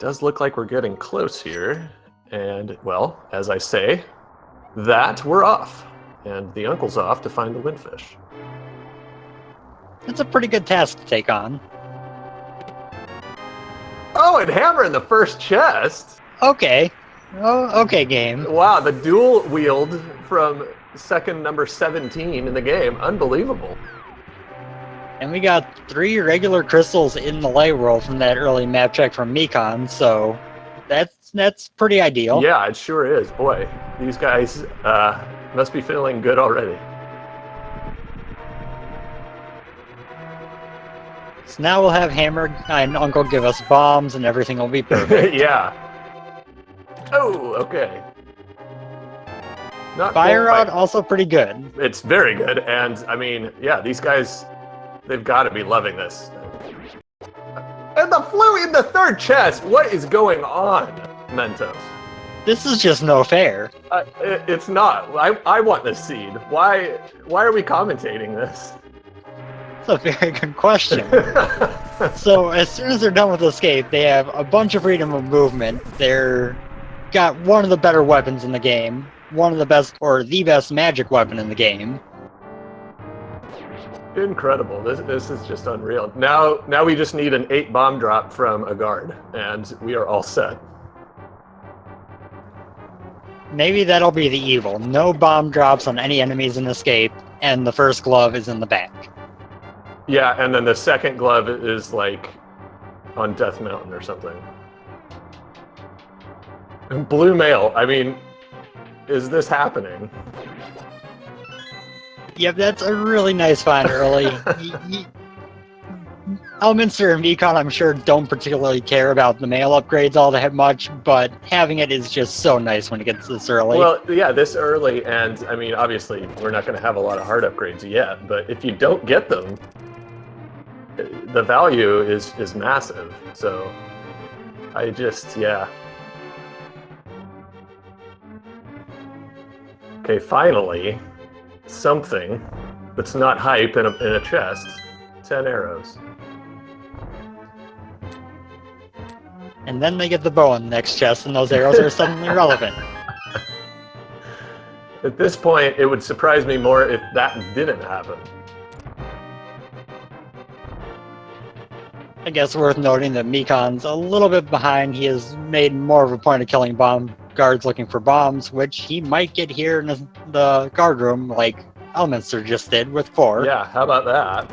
does look like we're getting close here. And, well, as I say, that we're off. And the uncle's off to find the windfish. It's a pretty good task to take on. Oh, and hammer in the first chest! Okay. Oh, okay, game. Wow, the dual wield from second number 17 in the game. Unbelievable. And we got 3 regular crystals in the light world from that early map check from Mikan, so that's pretty ideal. Yeah, it sure is. Boy, these guys must be feeling good already. So now we'll have Hammer and Uncle give us bombs and everything will be perfect. Yeah. Oh, okay. Not Fire Rod quite. also pretty good. It's very good, and I mean, yeah, these guys, they've got to be loving this. And the flu in the third chest! What is going on, Mentos? This is just no fair. It's not. I want this seed. Why are we commentating this? That's a very good question. So as soon as they're done with escape, they have a bunch of freedom of movement. They're got one of the better weapons in the game, one of the best, or the best magic weapon in the game. Incredible. This is just unreal. Now we just need an 8 bomb drop from a guard, and we are all set. Maybe that'll be the evil. No bomb drops on any enemies in escape, and the first glove is in the back. Yeah, and then the second glove is like on Death Mountain or something. And blue mail. I mean, is this happening? Yep, that's a really nice find early. Elminster and Mikan, I'm sure, don't particularly care about the mail upgrades all that much, but having it is just so nice when it gets this early. Well, yeah, this early, and I mean, obviously, we're not going to have a lot of hard upgrades yet, but if you don't get them, the value is massive. So, I just, yeah. Okay, finally, something that's not hype in a chest. 10 arrows. And then they get the bow in the next chest, and those arrows are suddenly relevant. At this point, it would surprise me more if that didn't happen. I guess worth noting that Mikan's a little bit behind. He has made more of a point of killing bomb guards looking for bombs, which he might get here in the guard room like Elminster just did with 4. Yeah, how about that?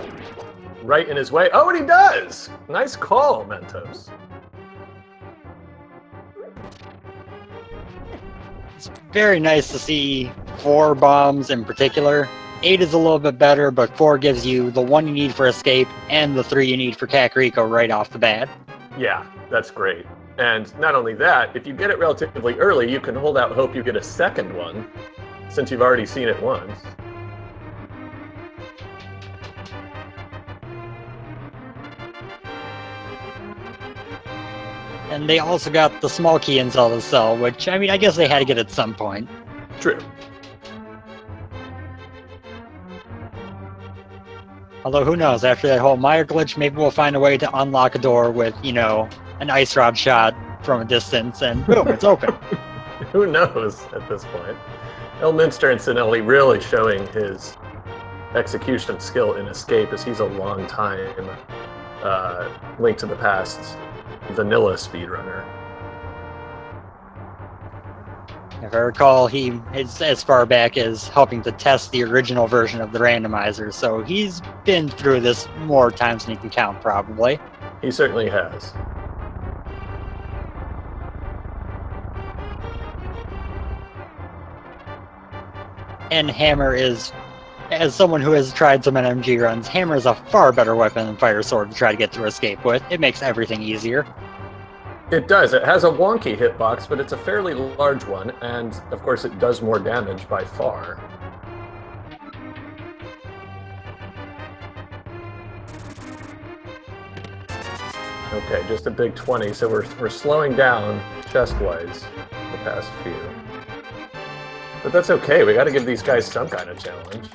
Right in his way. Oh, and he does! Nice call, Mentos. It's very nice to see 4 bombs in particular. 8 is a little bit better, but 4 gives you the 1 you need for escape and the 3 you need for Kakariko right off the bat. Yeah, that's great. And not only that, if you get it relatively early, you can hold out hope you get a second one, since you've already seen it once. And they also got the small key in Zelda's cell, which, I mean, I guess they had to get at some point. True. Although, who knows, after that whole Meyer glitch, maybe we'll find a way to unlock a door with, you know, an ice rod shot from a distance, and boom, it's open. Who knows at this point? Elminster incidentally really showing his execution skill in Escape, as he's a long time Link to the Past vanilla speedrunner. If I recall, he is as far back as helping to test the original version of the randomizer, so he's been through this more times than he can count, probably. He certainly has. And Hammer is, as someone who has tried some NMG runs, Hammer is a far better weapon than Fire Sword to try to get through Escape with. It makes everything easier. It does. It has a wonky hitbox, but it's a fairly large one, and of course it does more damage by far. Okay, just a big 20, so we're slowing down chest-wise the past few. But that's okay, we gotta give these guys some kind of challenge.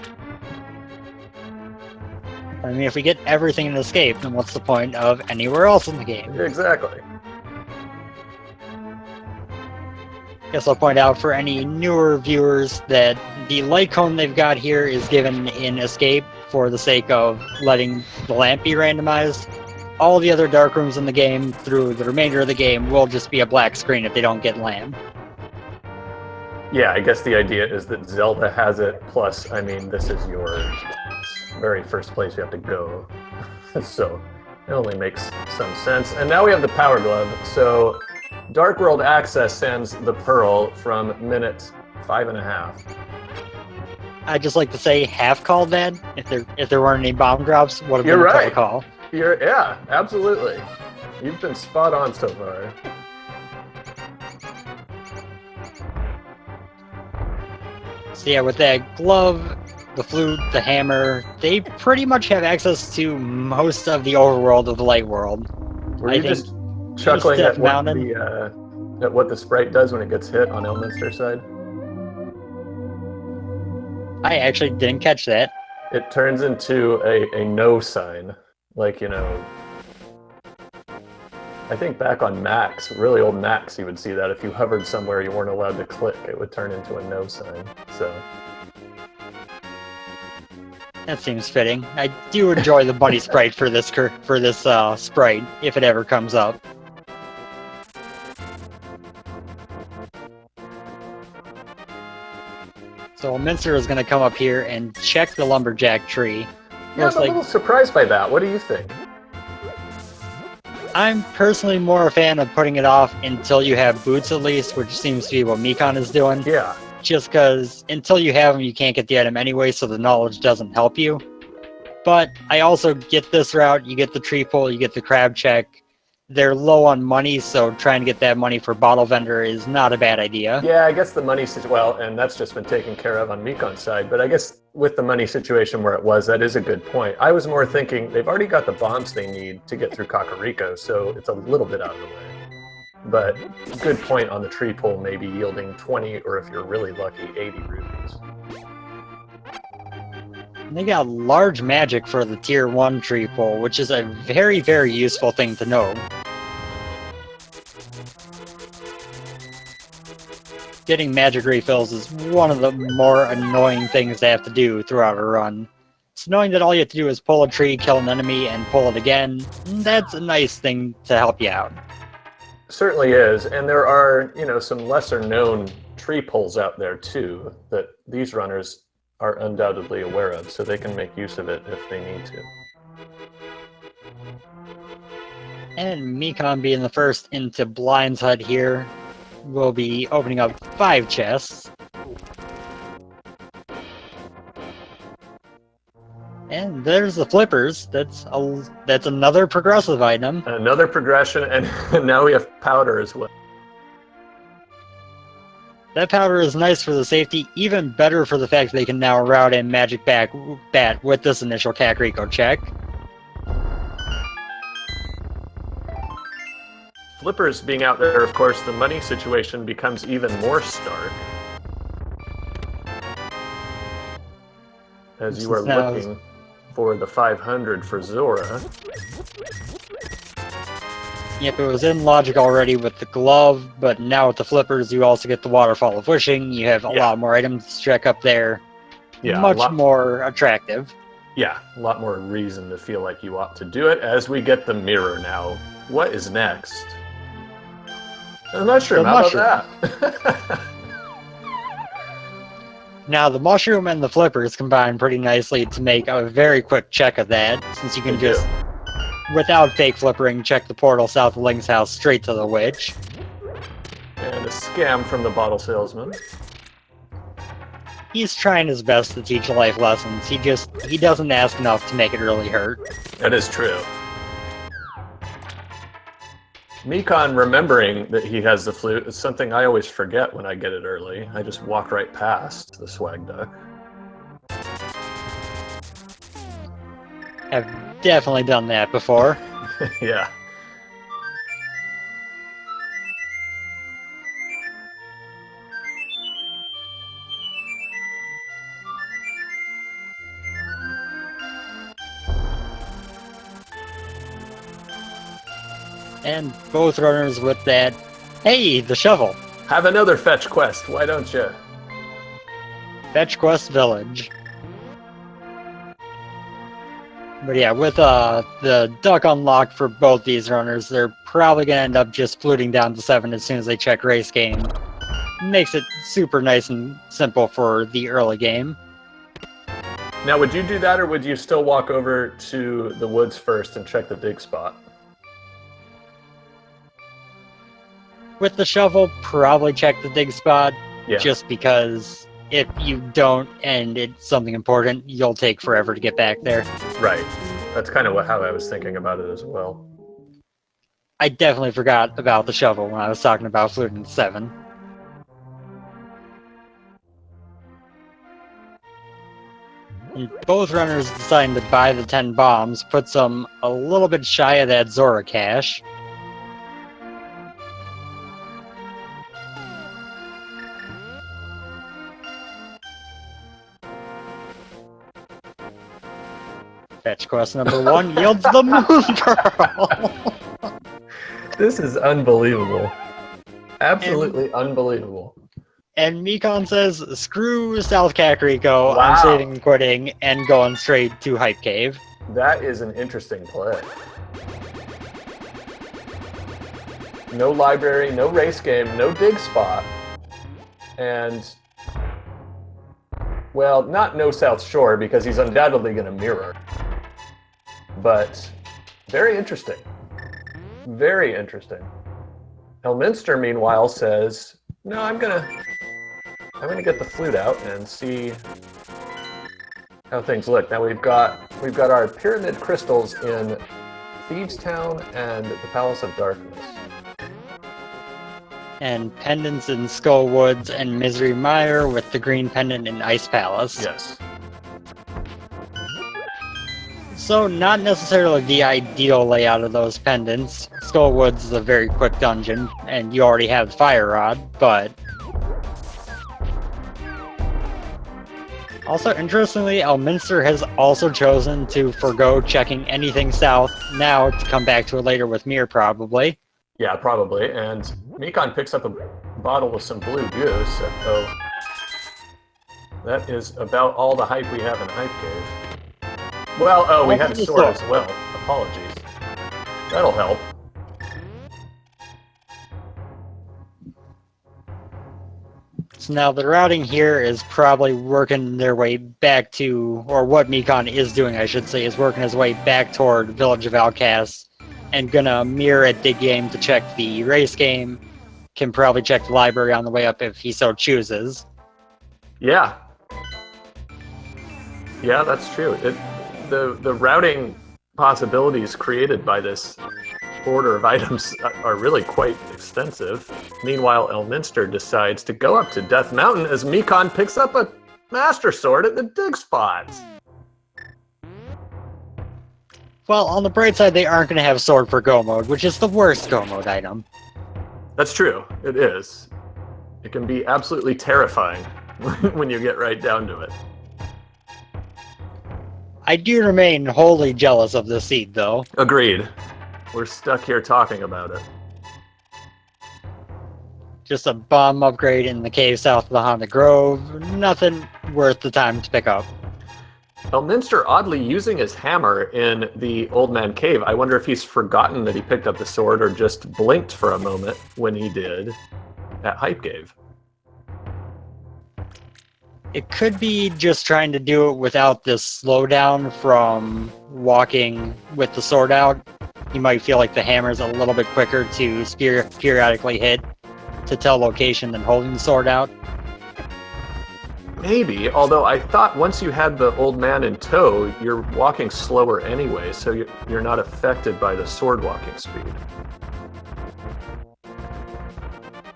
I mean, if we get everything in Escape, then what's the point of anywhere else in the game? Exactly. Guess I'll point out for any newer viewers that the light cone they've got here is given in Escape for the sake of letting the lamp be randomized. All the other dark rooms in the game through the remainder of the game will just be a black screen if they don't get lamp. Yeah, I guess the idea is that Zelda has it, plus, I mean, this is your very first place you have to go. So it only makes some sense. And now we have the Power Glove. So Dark World Access sends the Pearl from minute 5.5. I'd just like to say half called that. If there weren't any bomb drops, would have been You're a right. total call. Yeah, absolutely. You've been spot on so far. So yeah, with that glove, the flute, the hammer, they pretty much have access to most of the overworld of the light world. Were you just chuckling Steph at what the sprite does when it gets hit on Elminster's side? I actually didn't catch that. It turns into a no sign. Like, you know, I think back on Max, really old Max, you would see that if you hovered somewhere you weren't allowed to click, it would turn into a no sign. So that seems fitting. I do enjoy the bunny sprite for this sprite, if it ever comes up. So Minster is going to come up here and check the lumberjack tree. Yeah, I'm a little surprised by that. What do you think? I'm personally more a fan of putting it off until you have boots at least, which seems to be what Mikan is doing. Yeah. Just because until you have them, you can't get the item anyway, so the knowledge doesn't help you. But I also get this route. You get the tree pull, you get the crab check. They're low on money, so trying to get that money for Bottle Vendor is not a bad idea. Yeah, I guess the money well, and that's just been taken care of on Mikan's side, but I guess with the money situation where it was, that is a good point. I was more thinking they've already got the bombs they need to get through Kakariko, so it's a little bit out of the way. But good point on the tree pull, maybe yielding 20, or if you're really lucky, 80 rupees. They got large magic for the tier 1 tree pull, which is a very, very useful thing to know. Getting magic refills is one of the more annoying things they have to do throughout a run. So knowing that all you have to do is pull a tree, kill an enemy, and pull it again, that's a nice thing to help you out. Certainly is, and there are, you know, some lesser known tree pulls out there too that these runners are undoubtedly aware of, so they can make use of it if they need to. And Mikan being the first into Blind's Hut here, will be opening up 5 chests. And there's the flippers. That's another progressive item. Another progression, and now we have powder as well. That powder is nice for the safety, even better for the fact that they can now route in Magic Bat with this initial Kakariko check. Flippers being out there, of course, the money situation becomes even more stark. As you are looking for the 500 for Zora. Yep, it was in Logic already with the glove, but now with the flippers, you also get the Waterfall of Wishing. You have a lot more items to check up there. Yeah, much more attractive. Yeah, a lot more reason to feel like you ought to do it as we get the mirror now. What is next? The mushroom, how about that? Now, the mushroom and the flippers combine pretty nicely to make a very quick check of that, since you can just, without fake flippering, check the portal south of Link's house straight to the witch. And a scam from the bottle salesman. He's trying his best to teach life lessons. He doesn't ask enough to make it really hurt. That is true. Mikan remembering that he has the flute is something I always forget when I get it early. I just walk right past the swag duck. I've definitely done that before. Yeah. And both runners with that, hey, the shovel. Have another fetch quest, why don't you? Fetch Quest Village. But yeah, with the duck unlocked for both these runners, they're probably going to end up just fluting down to 7 as soon as they check race game. Makes it super nice and simple for the early game. Now, would you do that, or would you still walk over to the woods first and check the dig spot? With the shovel, probably check the dig spot, Yeah. just because if you don't and it's something important, you'll take forever to get back there. Right. That's kind of how I was thinking about it as well. I definitely forgot about the shovel when I was talking about fluting to 7. And both runners deciding to buy the 10 bombs puts them a little bit shy of that Zora cache. Fetch quest number 1 yields the Moon Pearl! This is unbelievable. Absolutely unbelievable. And Mikan says, screw South Kakariko, Wow. I'm saving and quitting, and going straight to Hype Cave. That is an interesting play. No library, no race game, no dig spot. And, well, not no South Shore, because he's undoubtedly going to mirror. But very interesting. Very interesting. Elminster, meanwhile, says, no, I'm gonna get the flute out and see how things look. Now we've got our pyramid crystals in Thieves Town and the Palace of Darkness. And pendants in Skull Woods and Misery Mire with the green pendant in Ice Palace. Yes. So not necessarily the ideal layout of those pendants. Skull Woods is a very quick dungeon, and you already have the Fire Rod, but... Also, interestingly, Elminster has also chosen to forgo checking anything south now to come back to it later with Mir, probably. Yeah, probably. And Mikan picks up a bottle with some blue goose. So that is about all the hype we have in Hype Cave. Well, oh, we had a sword as well. Apologies. That'll help. So now the routing here is probably working their way back to, or what Mikan is doing, I should say, is working his way back toward Village of Outcasts and gonna mirror at Dig Game to check the race game. Can probably check the library on the way up if he so chooses. Yeah. Yeah, that's true. The routing possibilities created by this order of items are really quite extensive. Meanwhile, Elminster decides to go up to Death Mountain as Mikan picks up a Master Sword at the dig spots. Well, on the bright side, they aren't going to have Sword for Go Mode, which is the worst Go Mode item. That's true. It is. It can be absolutely terrifying when you get right down to it. I do remain wholly jealous of this seed, though. Agreed. We're stuck here talking about it. Just a bomb upgrade in the cave south of the Haunted Grove. Nothing worth the time to pick up. Elminster oddly using his hammer in the Old Man Cave. I wonder if he's forgotten that he picked up the sword or just blinked for a moment when he did at Hype Cave. It could be just trying to do it without this slowdown from walking with the sword out. You might feel like the hammer's a little bit quicker to periodically hit to tell location than holding the sword out. Maybe, although I thought once you had the old man in tow, you're walking slower anyway, so you're not affected by the sword walking speed.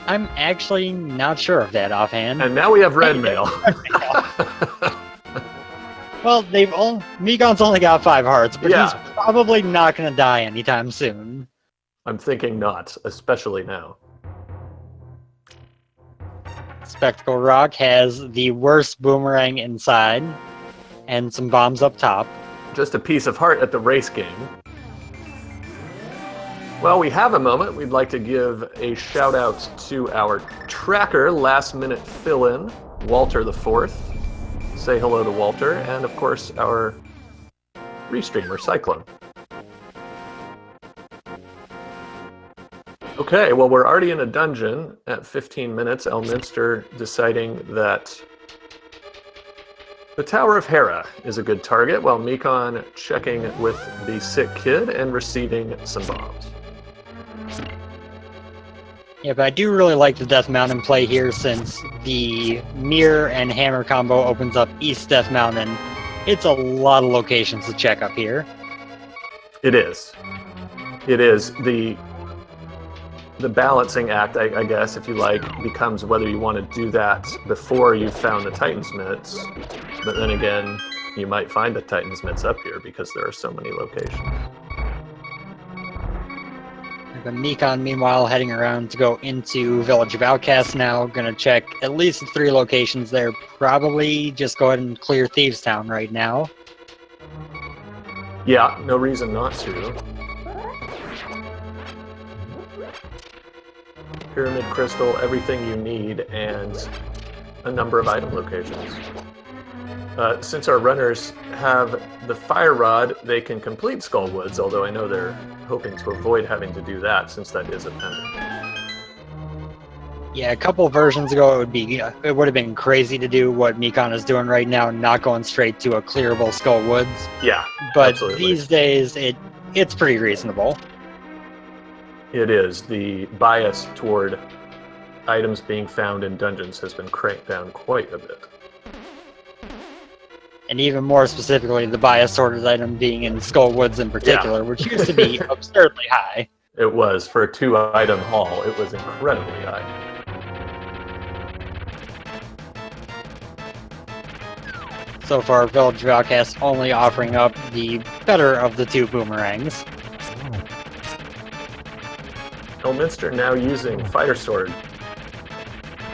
I'm actually not sure of that offhand. And now we have red mail. Well, Mikan's only got 5 hearts, but Yeah. he's probably not going to die anytime soon. I'm thinking not, especially now. Spectacle Rock has the worst boomerang inside, and some bombs up top. Just a piece of heart at the race game. Well, we have a moment. We'd like to give a shout out to our tracker, last minute fill-in, Walter the Fourth. Say hello to Walter, and of course our restreamer, Cyclone. Okay, well, we're already in a dungeon at 15 minutes. Elminster deciding that the Tower of Hera is a good target, while Mikan checking with the sick kid and receiving some bombs. Yeah, but I do really like the Death Mountain play here, since the mirror and hammer combo opens up East Death Mountain. It's a lot of locations to check up here. It is. It is. The balancing act, I guess, if you like, becomes whether you want to do that before you've found the Titan's Mitts. But then again, you might find the Titan's Mitts up here because there are so many locations. But Mikan, meanwhile, heading around to go into Village of Outcasts now. Gonna check at least 3 locations there. Probably just go ahead and clear Thieves Town right now. Yeah, no reason not to. Pyramid Crystal, everything you need, and a number of item locations. Since our runners have the Fire Rod, they can complete Skullwoods, although I know they're hoping to avoid having to do that since that is a pendant. Yeah, a couple of versions ago, it would have been crazy to do what Mikan is doing right now, not going straight to a clearable Skullwoods. Yeah, but absolutely. These days, it's pretty reasonable. It is. The bias toward items being found in dungeons has been cranked down quite a bit. And even more specifically, the bias sorted item being in Skullwoods in particular, which used to be absurdly high. It was. For a 2-item haul, it was incredibly high. So far, Village of Outcasts only offering up the better of the 2 boomerangs. Elminster now using Fighter Sword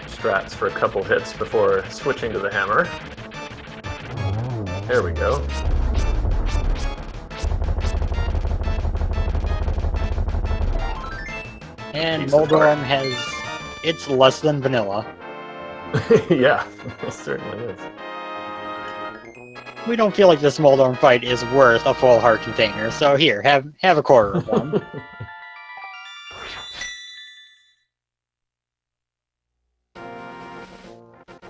strats for a couple hits before switching to the hammer. There we go. And Moldorm it's less than vanilla. Yeah, it certainly is. We don't feel like this Moldorm fight is worth a full heart container, so here, have a quarter of one.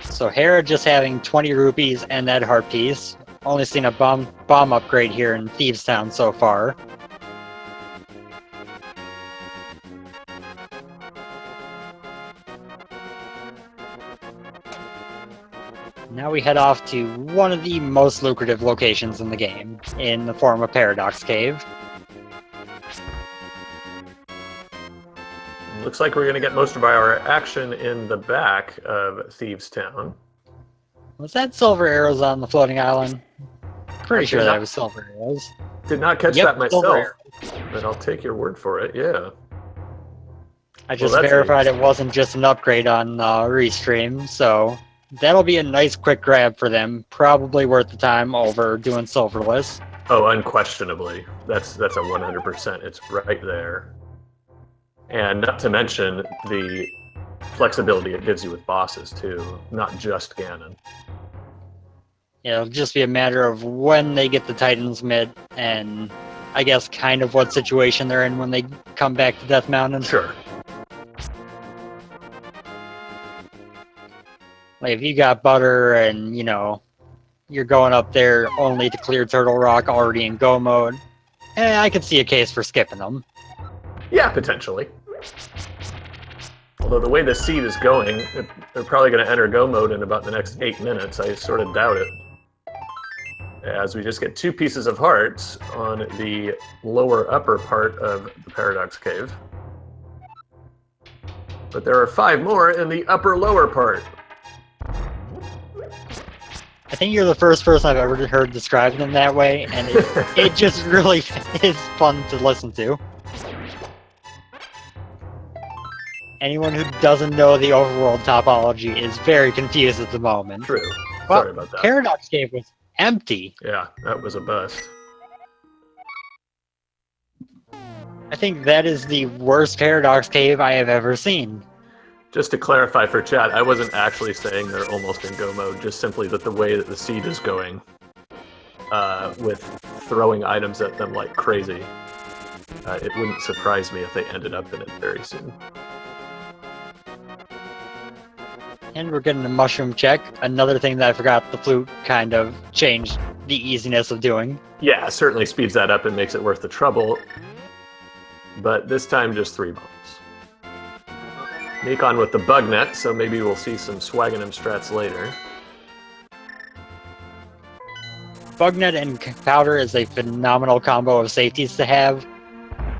So Hera just having 20 rupees and that heart piece. Only seen a bomb upgrade here in Thieves Town so far. Now we head off to one of the most lucrative locations in the game, in the form of Paradox Cave. Looks like we're going to get most of our action in the back of Thieves Town. Was that silver arrows on the floating island? Pretty sure that was silver arrows. Did not catch that myself, but I'll take your word for it, yeah. I just verified it wasn't just an upgrade on Restream, so that'll be a nice quick grab for them. Probably worth the time over doing silverless. Oh, unquestionably. That's a 100%. It's right there. And not to mention the flexibility it gives you with bosses, too. Not just Ganon. Yeah, it'll just be a matter of when they get the Titan's Mitt, and I guess kind of what situation they're in when they come back to Death Mountain. Sure. Like, if you got butter and, you're going up there only to clear Turtle Rock already in go mode, I could see a case for skipping them. Yeah, potentially. Although the way the seed is going, they're probably going to enter go mode in about the next 8 minutes. I sort of doubt it. As we just get 2 pieces of hearts on the lower upper part of the Paradox Cave. But there are 5 more in the upper lower part. I think you're the first person I've ever heard describe them that way, and it just really is fun to listen to. Anyone who doesn't know the Overworld topology is very confused at the moment. True. Sorry about that. Paradox Cave was empty. Yeah, that was a bust. I think that is the worst Paradox Cave I have ever seen. Just to clarify for chat, I wasn't actually saying they're almost in go mode, just simply that the way that the seed is going, with throwing items at them like crazy, it wouldn't surprise me if they ended up in it very soon. And we're getting a mushroom check. Another thing that I forgot the flute kind of changed the easiness of doing. Yeah, certainly speeds that up and makes it worth the trouble, but this time just 3 bombs. Mikan with the bug net, so maybe we'll see some Swaggin' strats later. Bugnet and Powder is a phenomenal combo of safeties to have,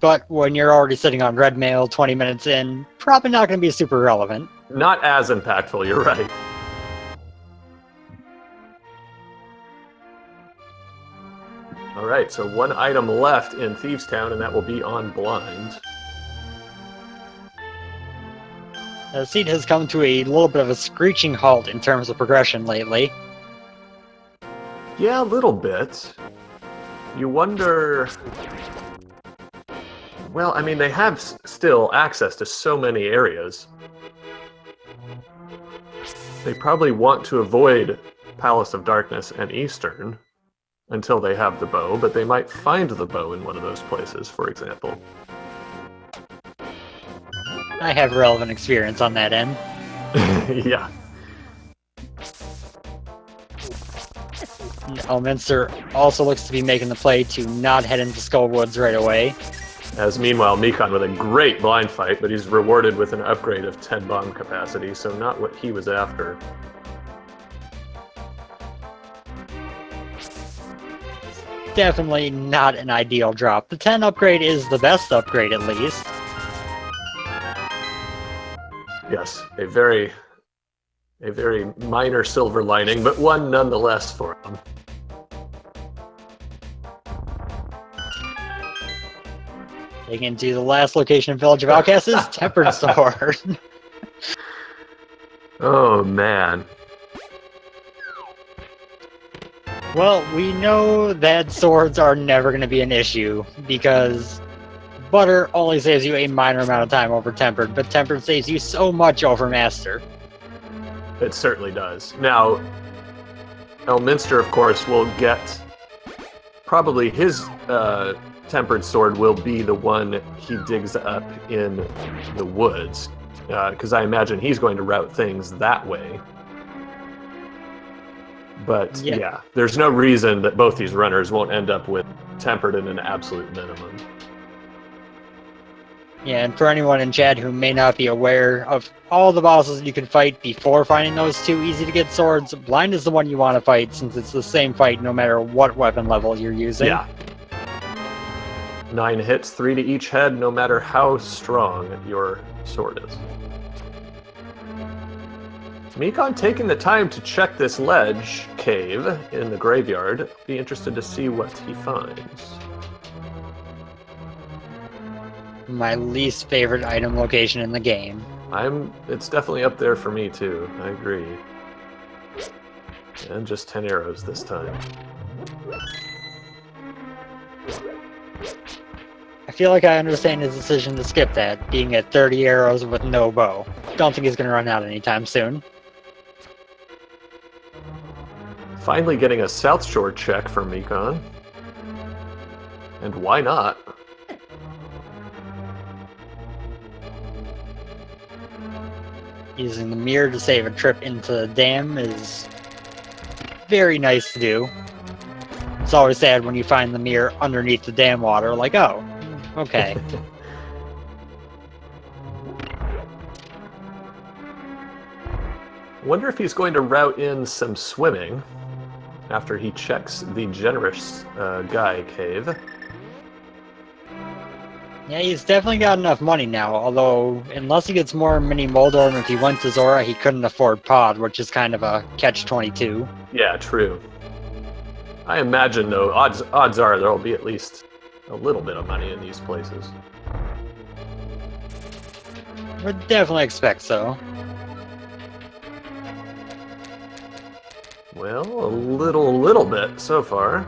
but when you're already sitting on red mail 20 minutes in, probably not going to be super relevant. Not as impactful, you're right. Alright, so 1 item left in Thieves Town, and that will be on Blind. The seed has come to a little bit of a screeching halt in terms of progression lately. Yeah, a little bit. You wonder... Well, I mean, they have still access to so many areas. They probably want to avoid Palace of Darkness and Eastern until they have the bow, but they might find the bow in one of those places, for example. I have relevant experience on that end. Yeah. Elminster also looks to be making the play to not head into Skullwoods right away. As meanwhile, Mikan with a great blind fight, but he's rewarded with an upgrade of 10 bomb capacity, so not what he was after. Definitely not an ideal drop. The 10 upgrade is the best upgrade, at least. Yes, a very minor silver lining, but one nonetheless for him. Taking into the last location in Village of Outcasts is Tempered Sword. Oh, man. Well, we know that swords are never going to be an issue, because Butter only saves you a minor amount of time over Tempered, but Tempered saves you so much over Master. It certainly does. Now, Elminster, of course, will get... Probably his Tempered Sword will be the one he digs up in the woods, because I imagine he's going to route things that way. But yeah, there's no reason that both these runners won't end up with Tempered in an absolute minimum. Yeah, and for anyone in chat who may not be aware of all the bosses you can fight before finding those 2 easy-to-get swords, Blind is the one you want to fight, since it's the same fight no matter what weapon level you're using. Yeah. 9 hits, 3 to each head, no matter how strong your sword is. Mikan taking the time to check this ledge cave in the graveyard. Be interested to see what he finds. My least favorite item location in the game. It's definitely up there for me too, I agree. And just 10 arrows this time. I feel like I understand his decision to skip that, being at 30 arrows with no bow. Don't think he's going to run out anytime soon. Finally getting a South Shore check from Mikan. And why not? Using the mirror to save a trip into the dam is very nice to do. It's always sad when you find the mirror underneath the dam water, like, oh, okay. Wonder if he's going to route in some swimming after he checks the generous guy cave. Yeah, he's definitely got enough money now, although unless he gets more Mini Moldorm, if he went to Zora, he couldn't afford Pod, which is kind of a catch-22. Yeah, true. I imagine, though, odds are there will be at least a little bit of money in these places. Would definitely expect so. Well, a little bit so far.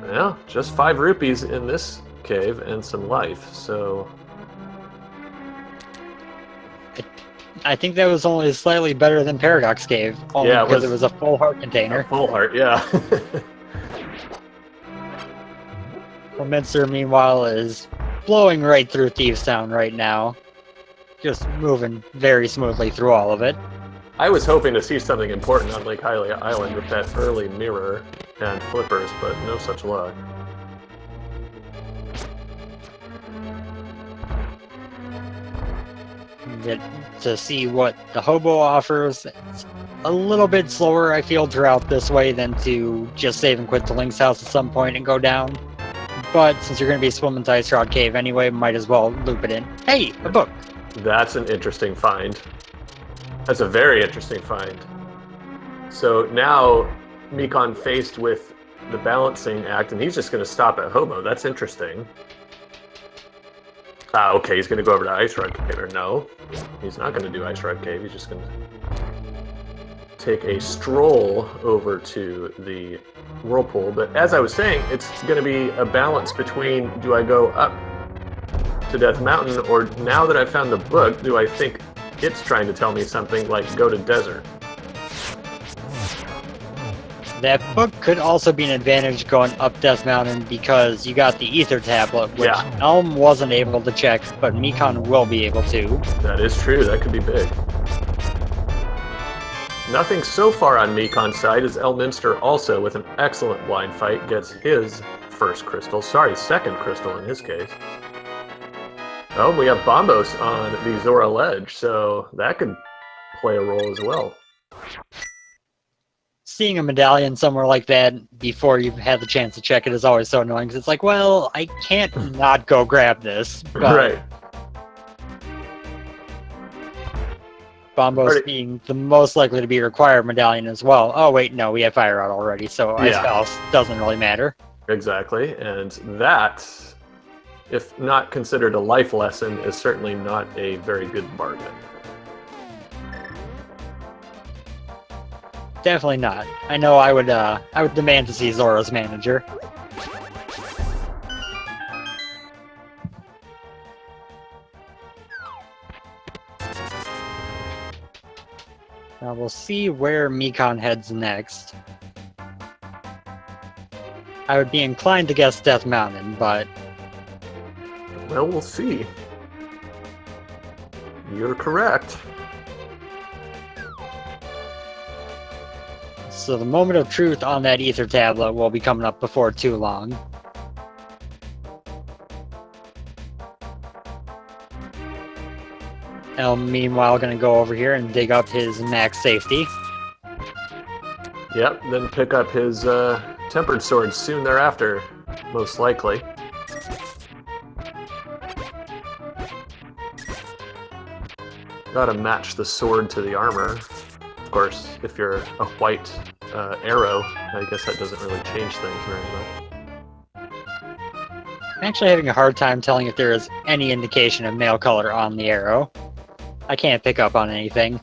Yeah, just 5 rupees in this cave and some life, so... I think that was only slightly better than Paradox Cave, only Yeah, because it was a full heart container. A full heart, yeah. Elminster, meanwhile, is blowing right through Thieves Town right now. Just moving very smoothly through all of it. I was hoping to see something important on Lake Hylia Island with that early mirror and flippers, but no such luck. Get to see what the hobo offers. It's a little bit slower, I feel, throughout this way than to just save and quit to Link's house at some point and go down. But since you're going to be swimming to Ice Rod Cave anyway, might as well loop it in. Hey, a book! That's an interesting find. That's a very interesting find. So now Mikan faced with the balancing act, and he's just going to stop at hobo. That's interesting. Okay, he's going to go over to Ice Rod Cave, or no. He's not going to do Ice Rod Cave, he's just going to take a stroll over to the whirlpool. But as I was saying, it's going to be a balance between, do I go up to Death Mountain, or now that I've found the book, do I think it's trying to tell me something like go to Desert? That book could also be an advantage going up Death Mountain because you got the Ether Tablet, which Elm wasn't able to check, but Mikan will be able to. That is true, that could be big. Nothing so far on Mikan's side, as Elminster also, with an excellent blind fight, gets his first crystal. Sorry, second crystal in his case. Oh, we have Bombos on the Zora Ledge, so that could play a role as well. Seeing a medallion somewhere like that before you've had the chance to check it is always so annoying, because it's like, well, I can't not go grab this. But Right. Bombos being the most likely to be required medallion as well. Oh, wait, no, we have Fire Out already, so Ice Palace doesn't really matter. Exactly, and that, if not considered a life lesson, is certainly not a very good bargain. Definitely not. I know I would demand to see Zora's manager. Now we'll see where Mikan heads next. I would be inclined to guess Death Mountain, but... Well, we'll see. You're correct. So the moment of truth on that Ether Tablet will be coming up before too long. Elm, meanwhile, going to go over here and dig up his max safety. Yep, then pick up his tempered sword soon thereafter, most likely. Gotta match the sword to the armor. Of course, if you're a white arrow, I guess that doesn't really change things very much. I'm actually having a hard time telling if there is any indication of male color on the arrow. I can't pick up on anything.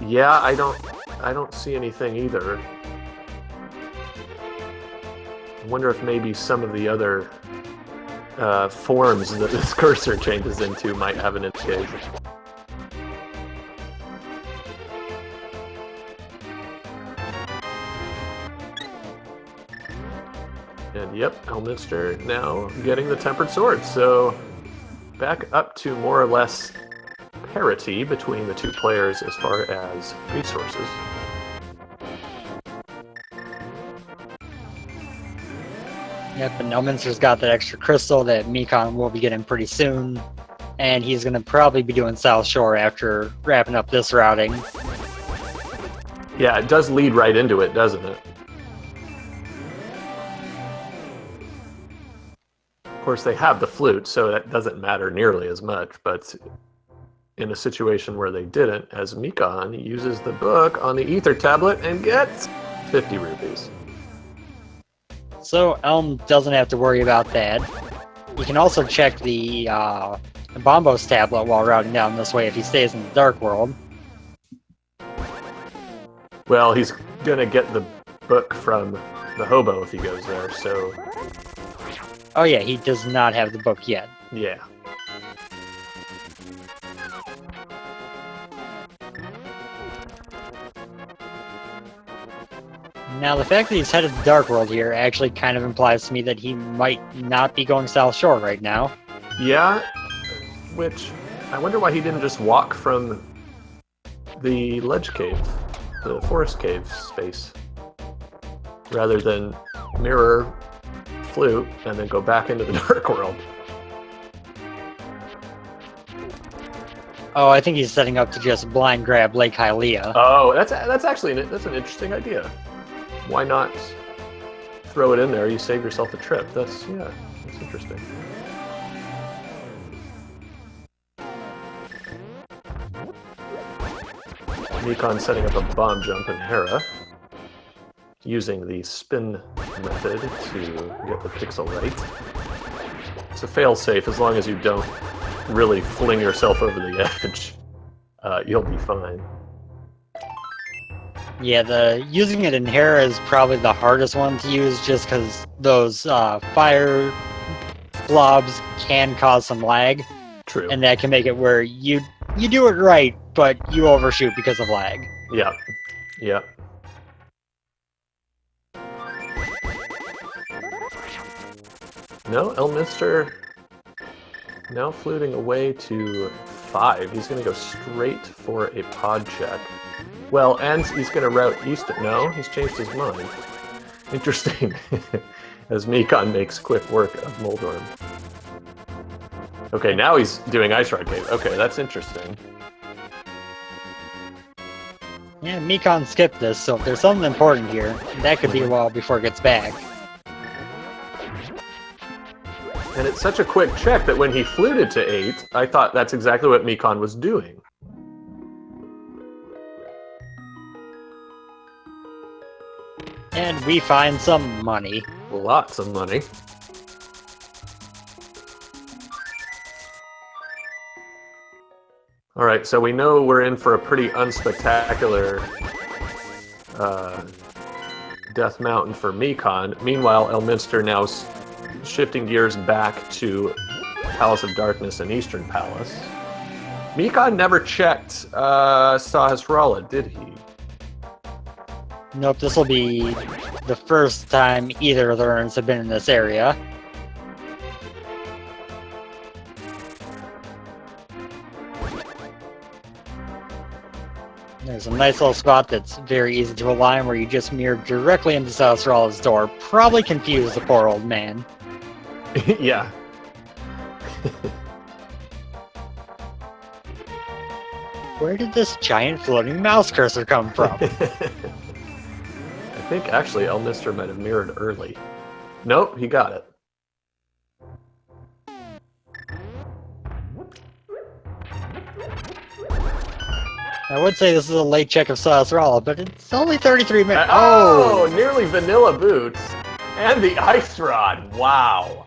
Yeah, I don't see anything either. I wonder if maybe some of the other forms that this cursor changes into might have an indication. And yep, Elminster now getting the tempered sword, so back up to more or less parity between the two players as far as resources. Yep, and Elminster's got that extra crystal that Mikan will be getting pretty soon, and he's going to probably be doing South Shore after wrapping up this routing. Yeah, it does lead right into it, doesn't it? Of course, they have the flute, so that doesn't matter nearly as much, but in a situation where they didn't, as Mikan uses the book on the Ether Tablet and gets 50 rupees. So Elm doesn't have to worry about that. You can also check the Bombos tablet while routing down this way if he stays in the Dark World. Well, he's gonna get the book from the hobo if he goes there, so Oh yeah, he does not have the book yet. Yeah. Now, the fact that he's headed to Dark World here actually kind of implies to me that he might not be going South Shore right now. Yeah, which I wonder why he didn't just walk from the ledge cave, the forest cave space, rather than mirror, flute, and then go back into the Dark World. Oh, I think he's setting up to just blind grab Lake Hylia. Oh, that's actually that's an interesting idea. Why not throw it in there? You save yourself a trip. That's interesting. Mikan setting up a bomb jump in Hera, using the spin method to get the pixel right. It's a fail-safe as long as you don't really fling yourself over the edge. You'll be fine. Yeah, using it in Hera is probably the hardest one to use just because those fire blobs can cause some lag. True. And that can make it where you do it right, but you overshoot because of lag. Yeah. Yeah. No, Elminster now fluting away to 5. He's going to go straight for a pod check. Well, and he's going to route east. No, he's changed his mind. Interesting. As Mikan makes quick work of Moldorm. Okay, now he's doing Ice Rod Cave. Okay, that's interesting. Yeah, Mikan skipped this, so if there's something important here, that could be a while before it gets back. And it's such a quick check that when he fluted to 8, I thought that's exactly what Mikan was doing. And we find some money. Lots of money. Alright, so we know we're in for a pretty unspectacular Death Mountain for Mikan. Meanwhile, Elminster now shifting gears back to Palace of Darkness and Eastern Palace. Mikan never checked Sahasrara, did he? Nope, this will be the first time either of the urns have been in this area. There's a nice little spot that's very easy to align where you just mirror directly into Sahasrara's door. Probably confuse the poor old man. Yeah. Where did this giant floating mouse cursor come from? I think actually Elminster might have mirrored early. Nope, he got it. I would say this is a late check of Sahasrara, but it's only 33 minutes. Oh, nearly vanilla boots. And the ice rod. Wow.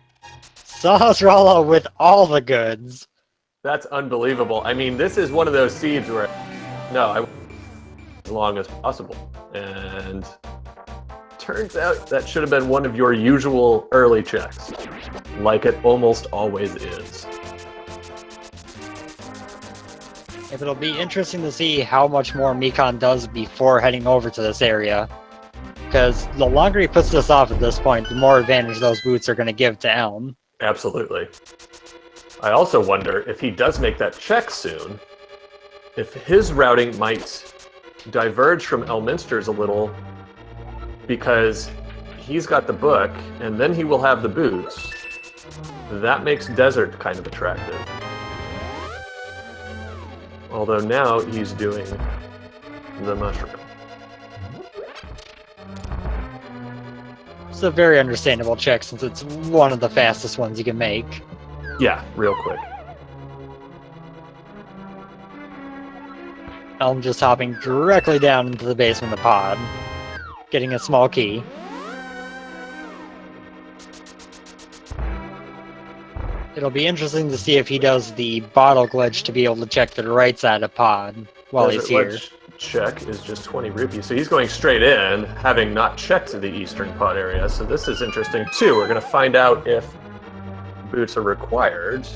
Sahasrara with all the goods. That's unbelievable. I mean, this is one of those seeds where, no, I as long as possible. And turns out that should have been one of your usual early checks, like it almost always is. If it'll be interesting to see how much more Mikan does before heading over to this area. Because the longer he puts this off at this point, the more advantage those boots are going to give to Elm. Absolutely. I also wonder if he does make that check soon, if his routing might diverge from Elminster's a little, because he's got the book, and then he will have the boots. That makes Desert kind of attractive. Although now he's doing the mushroom. It's a very understandable check since it's one of the fastest ones you can make. Yeah, real quick. Elm just hopping directly down into the basement of the pod, getting a small key. It'll be interesting to see if he does the bottle glitch to be able to check the right side of pod while he's here. Check is just 20 rupees, so he's going straight in, having not checked the eastern pod area. So this is interesting too. We're going to find out if boots are required.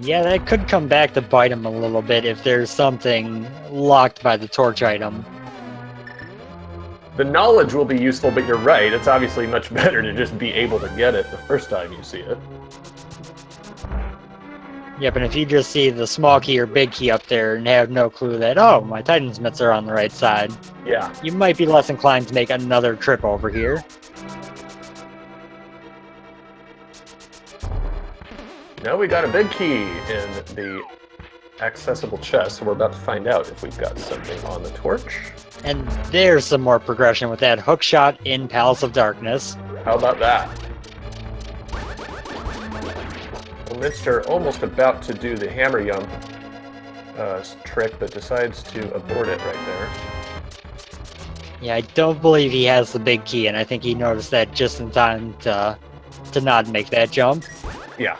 Yeah, that could come back to bite him a little bit if there's something locked by the torch item. The knowledge will be useful, but you're right. It's obviously much better to just be able to get it the first time you see it. Yep, and if you just see the small key or big key up there and have no clue that, oh, my Titan's mitts are on the right side, Yeah. you might be less inclined to make another trip over here. Now we got a big key in the accessible chest, so we're about to find out if we've got something on the torch. And there's some more progression with that hook shot in Palace of Darkness. How about that? Elminster almost about to do the hammer yump trick, but decides to abort it right there. Yeah, I don't believe he has the big key, and I think he noticed that just in time to not make that jump. Yeah.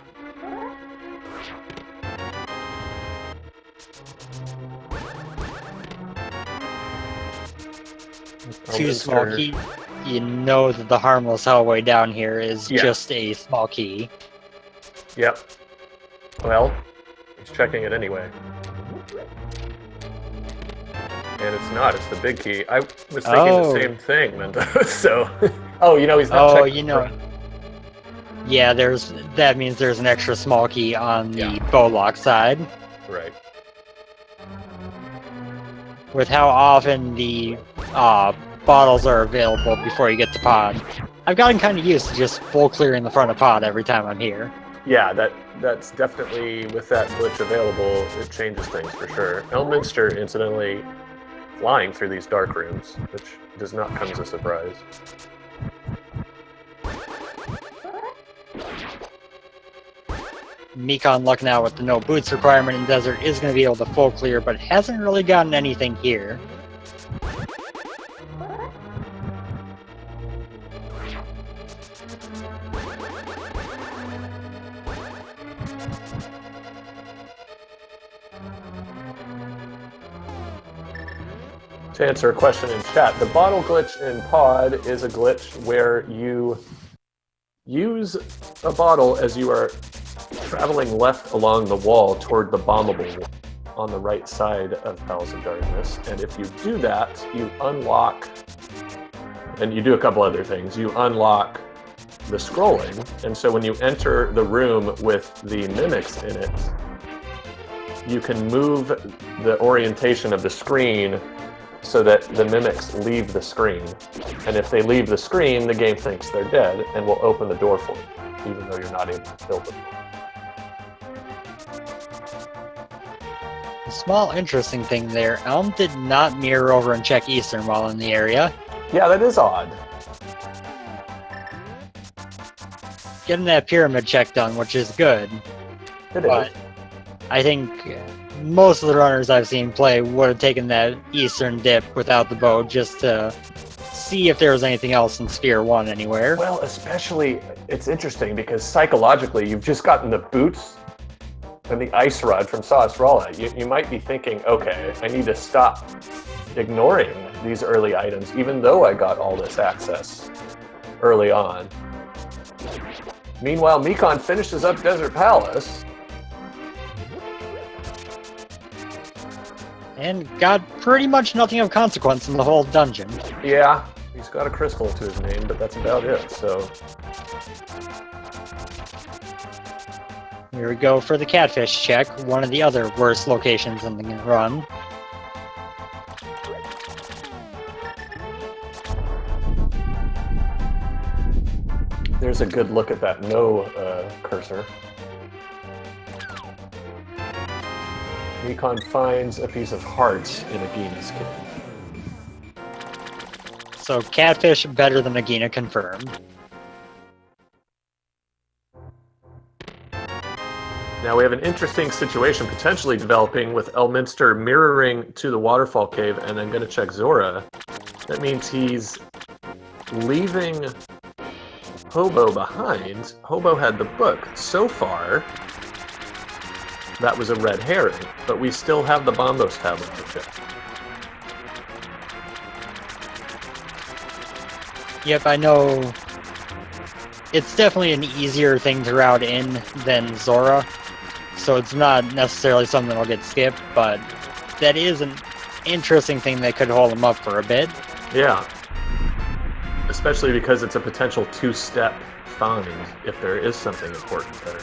Two small keys. You know that the harmless hallway down here is just a small key. Yep. Well, he's checking it anyway. And it's not, it's the big key. I was thinking the same thing, Mentos, so... oh, you know, he's not checking... you know... Yeah, that means there's an extra small key on the bowlock side. Right. With how often the bottles are available before you get to pod, I've gotten kind of used to just full clearing the front of pod every time I'm here. Yeah, that's definitely, with that glitch available, it changes things for sure. Elminster, incidentally, flying through these dark rooms, which does not come as a surprise. Mikan lucking out with the no boots requirement in desert is going to be able to full clear, but hasn't really gotten anything here. To answer a question in chat, the bottle glitch in pod is a glitch where you use a bottle as you are traveling left along the wall toward the bombable wall on the right side of Palace of Darkness. And if you do that, you unlock, and you do a couple other things. You unlock the scrolling, and so when you enter the room with the mimics in it, you can move the orientation of the screen so that the mimics leave the screen. And if they leave the screen, the game thinks they're dead and will open the door for you, even though you're not able to kill them. A small interesting thing there, Elm did not mirror over and check Eastern while in the area. Yeah, that is odd. Getting that pyramid check done, which is good. It is. I think most of the runners I've seen play would have taken that Eastern dip without the bow just to see if there was anything else in Sphere 1 anywhere. Well, especially, it's interesting because psychologically, you've just gotten the boots and the ice rod from ALTTTPR. You might be thinking, okay, I need to stop ignoring these early items, even though I got all this access early on. Meanwhile, Mikan finishes up Desert Palace. And got pretty much nothing of consequence in the whole dungeon. Yeah, he's got a crystal to his name, but that's about it, so... Here we go for the catfish check, one of the other worst locations in the run. There's a good look at that no cursor. Mikan finds a piece of heart in Agina's cave. So catfish better than Agina confirmed. Now we have an interesting situation potentially developing with Elminster mirroring to the waterfall cave, and I'm going to check Zora. That means he's leaving Hobo behind. Hobo had the book. So far, that was a red herring, but we still have the Bombos tablet to check. Yep, I know it's definitely an easier thing to route in than Zora, so it's not necessarily something that'll get skipped, but that is an interesting thing that could hold him up for a bit. Yeah. Especially because it's a potential two-step find if there is something important there.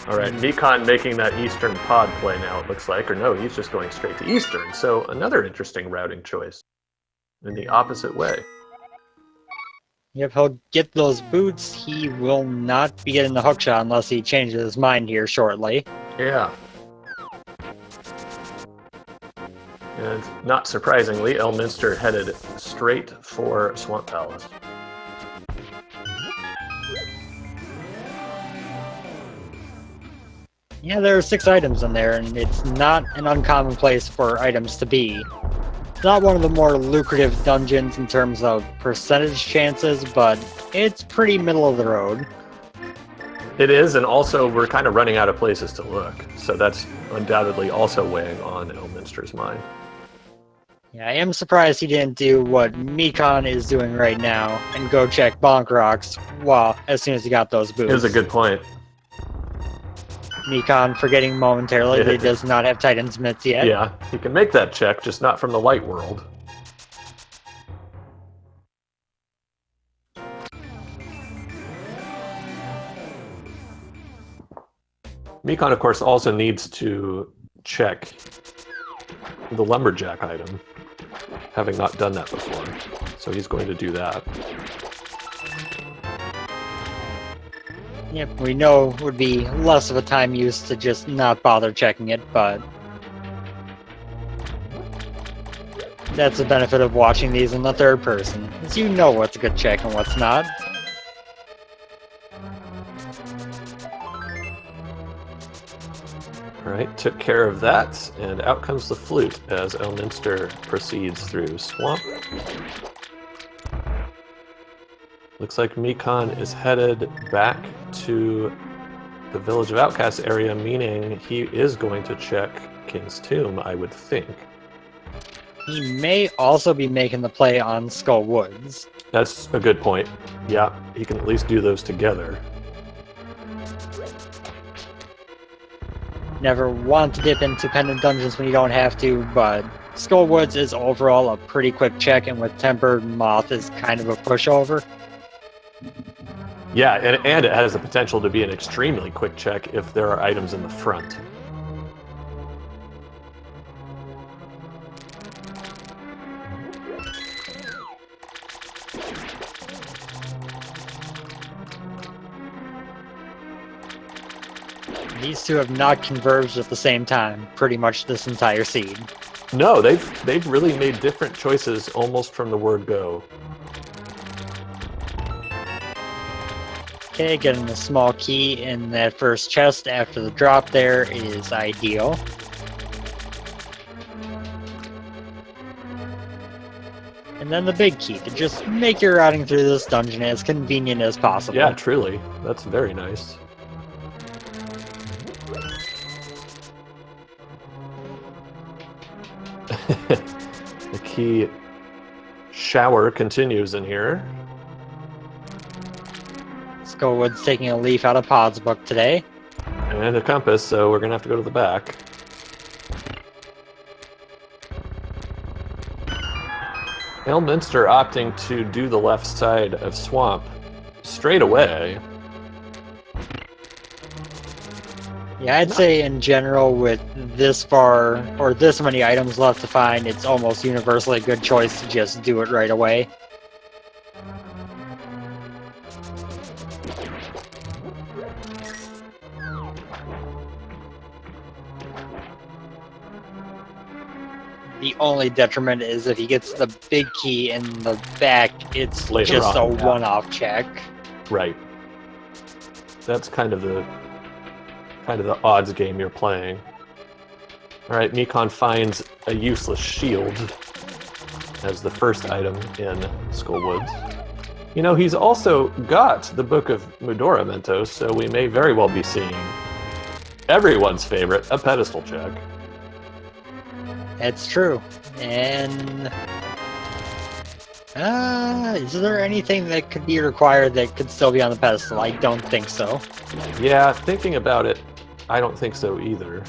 Alright, Mikan making that eastern pod play now, it looks like. Or no, he's just going straight to eastern. So another interesting routing choice in the opposite way. If he'll get those boots, he will not be getting the hookshot unless he changes his mind here shortly. Yeah. And not surprisingly, Elminster headed straight for Swamp Palace. Yeah, there are 6 items in there, and it's not an uncommon place for items to be. It's not one of the more lucrative dungeons in terms of percentage chances, but it's pretty middle of the road. It is, and also we're kind of running out of places to look, so that's undoubtedly also weighing on Elminster's mind. Yeah, I am surprised he didn't do what Mikan is doing right now and go check Bonk Rocks as soon as he got those boots. It was a good point. Mikan forgetting momentarily that he does not have Titan's mitts yet. Yeah, he can make that check, just not from the light world. Mikan, of course, also needs to check the lumberjack item, having not done that before. So he's going to do that. Yep, we know it would be less of a time use to just not bother checking it, but that's the benefit of watching these in the third person, is you know what's a good check and what's not. Alright, took care of that, and out comes the flute as Elminster proceeds through Swamp. Looks like Mikan is headed back to the Village of Outcasts area, meaning he is going to check King's Tomb, I would think. He may also be making the play on Skull Woods. That's a good point. Yeah, he can at least do those together. Never want to dip into pendant dungeons when you don't have to, but Skull Woods is overall a pretty quick check, and with Tempered Moth is kind of a pushover. Yeah, and it has the potential to be an extremely quick check if there are items in the front. These two have not converged at the same time, pretty much this entire seed. No, they've really made different choices almost from the word go. Okay, getting a small key in that first chest after the drop there is ideal. And then the big key to just make your routing through this dungeon as convenient as possible. Yeah, truly. That's very nice. The key shower continues in here. Skullwood's taking a leaf out of Pod's book today. And a compass, so we're going to have to go to the back. Elminster opting to do the left side of Swamp straight away. Yeah, I'd say in general with this far, or this many items left to find, it's almost universally a good choice to just do it right away. The only detriment is if he gets the big key in the back, it's Later just on, a one-off check. Right. That's kind of the odds game you're playing. Alright, Mikan finds a useless shield as the first item in Skullwoods. You know, he's also got the Book of Mudora Mentos, so we may very well be seeing everyone's favorite, a pedestal check. That's true. And is there anything that could be required that could still be on the pedestal? I don't think so. Yeah, thinking about it, I don't think so either.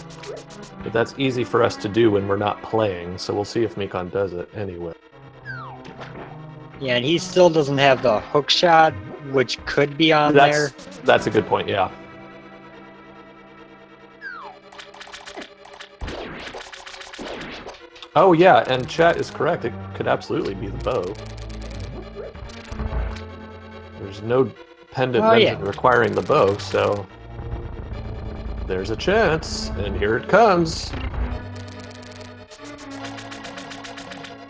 But that's easy for us to do when we're not playing, so we'll see if Mikan does it anyway. Yeah, and he still doesn't have the hook shot, which could be on there. That's a good point, yeah. Oh yeah, and chat is correct. It could absolutely be the bow. There's no pendant requiring the bow, so there's a chance, and here it comes.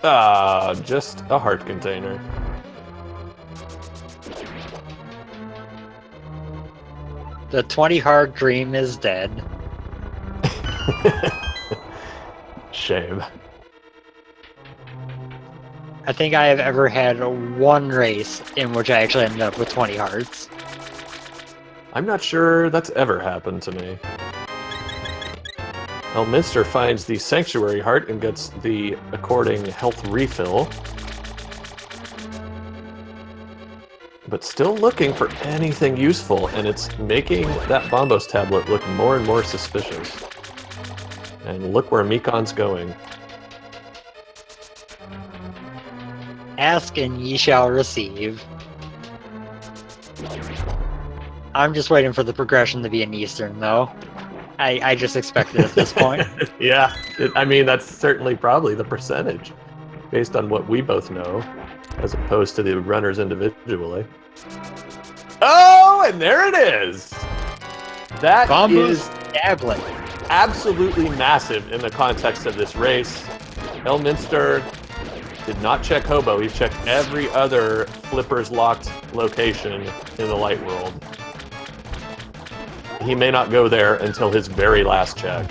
Ah, just a heart container. The 20 heart dream is dead. Shame. I think I have ever had one race in which I actually ended up with 20 hearts. I'm not sure that's ever happened to me. Elminster finds the Sanctuary Heart and gets the according health refill. But still looking for anything useful, and it's making that Bombos tablet look more and more suspicious. And look where Mikan's going. Ask and ye shall receive. I'm just waiting for the progression to be an Eastern, though. I just expect it at this point. Yeah, I mean, that's certainly probably the percentage, based on what we both know, as opposed to the runners individually. Oh, and there it is! That is tablet. Absolutely massive in the context of this race. Elminster did not check Hobo, he checked every other Flipper's locked location in the light world. He may not go there until his very last check.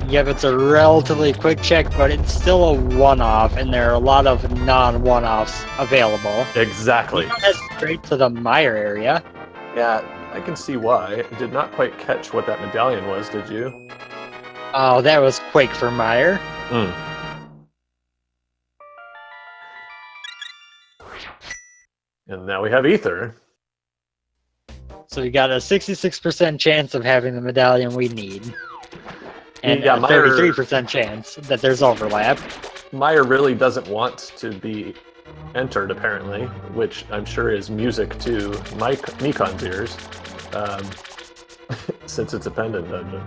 Yep, it's a relatively quick check, but it's still a one-off, and there are a lot of non-one-offs available. Exactly. That's straight to the Meyer area. Yeah, I can see why. I did not quite catch what that medallion was, did you? Oh, that was quick for Meyer. Mm. And now we have Ether. So we got a 66% chance of having the medallion we need. And yeah, a 33% chance that there's overlap. Meyer really doesn't want to be entered, apparently, which I'm sure is music to Mikan's ears, since it's a pendant dungeon.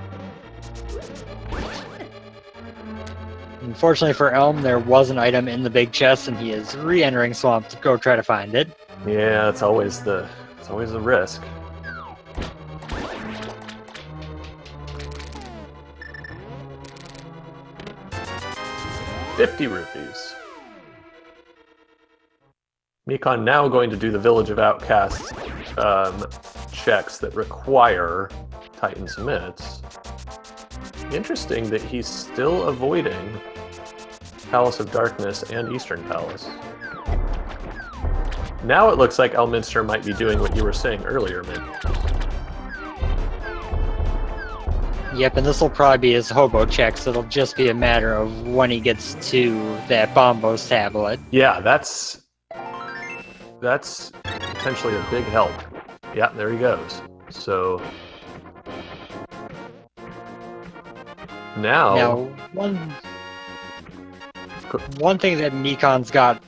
Unfortunately for Elm, there was an item in the big chest, and he is re-entering Swamp to go try to find it. Yeah, it's always the risk. $50 rupees. Mikan now going to do the Village of Outcasts checks that require Titan's Mitts. Interesting that he's still avoiding Palace of Darkness and Eastern Palace. Now it looks like Elminster might be doing what you were saying earlier, maybe. Yep, and this will probably be his hobo check, so it'll just be a matter of when he gets to that Bombos tablet. Yeah, that's potentially a big help. Yeah, there he goes. So now one thing that Mikan's got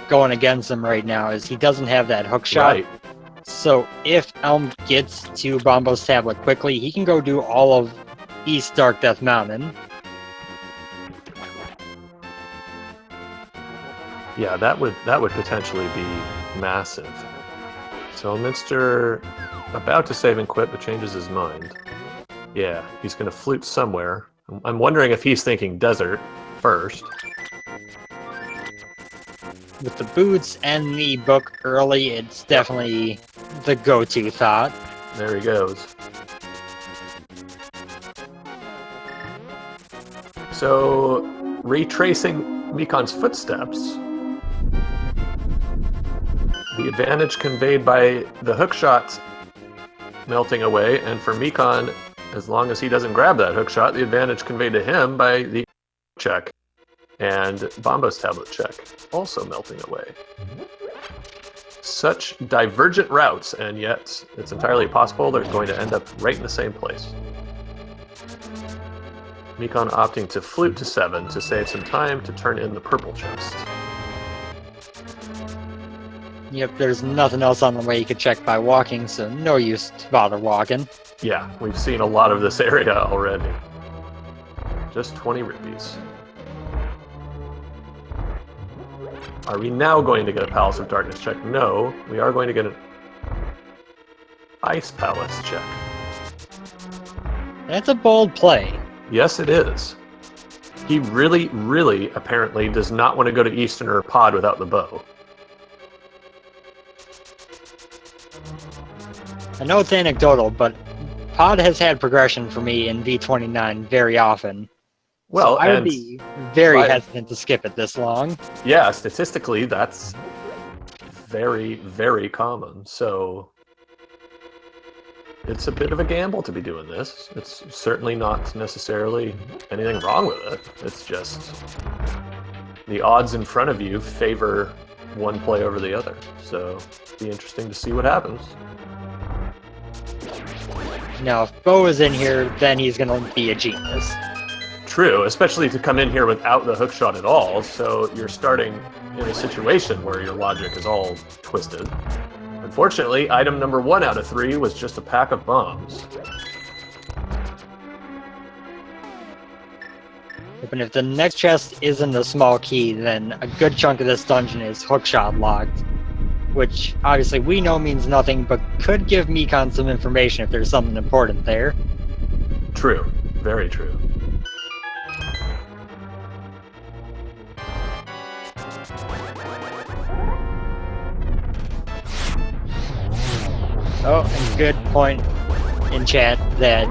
going against him right now is he doesn't have that hook shot. Right. So if Elm gets to Bombos tablet quickly, he can go do all of East Dark Death Mountain. Yeah, that would potentially be massive. So Elminster about to save and quit, but changes his mind. Yeah, he's going to flute somewhere. I'm wondering if he's thinking desert first. With the boots and the book early, it's definitely the go-to thought. There he goes. So, retracing Mikan's footsteps, the advantage conveyed by the hookshot melting away, and for Mikan, as long as he doesn't grab that hook shot, the advantage conveyed to him by the check. And Bombo's tablet check, also melting away. Such divergent routes, and yet it's entirely possible they're going to end up right in the same place. Mikan opting to flute to 7 to save some time to turn in the purple chest. Yep, there's nothing else on the way you could check by walking, so no use to bother walking. Yeah, we've seen a lot of this area already. Just 20 rupees. Are we now going to get a Palace of Darkness check? No, we are going to get an Ice Palace check. That's a bold play. Yes, it is. He really, really apparently does not want to go to Easterner Pod without the bow. I know it's anecdotal, but Pod has had progression for me in V29 very often. Well, so I would be very hesitant to skip it this long. Yeah, statistically, that's very, very common. So it's a bit of a gamble to be doing this. It's certainly not necessarily anything wrong with it. It's just the odds in front of you favor one play over the other. So it'll be interesting to see what happens. Now, if Bo is in here, then he's going to be a genius. True, especially to come in here without the hookshot at all, so you're starting in a situation where your logic is all twisted. Unfortunately, item number 1 out of 3 was just a pack of bombs. And if the next chest isn't a small key, then a good chunk of this dungeon is hookshot locked, which obviously we know means nothing, but could give Mikan some information if there's something important there. True, very true. Oh, and good point in chat that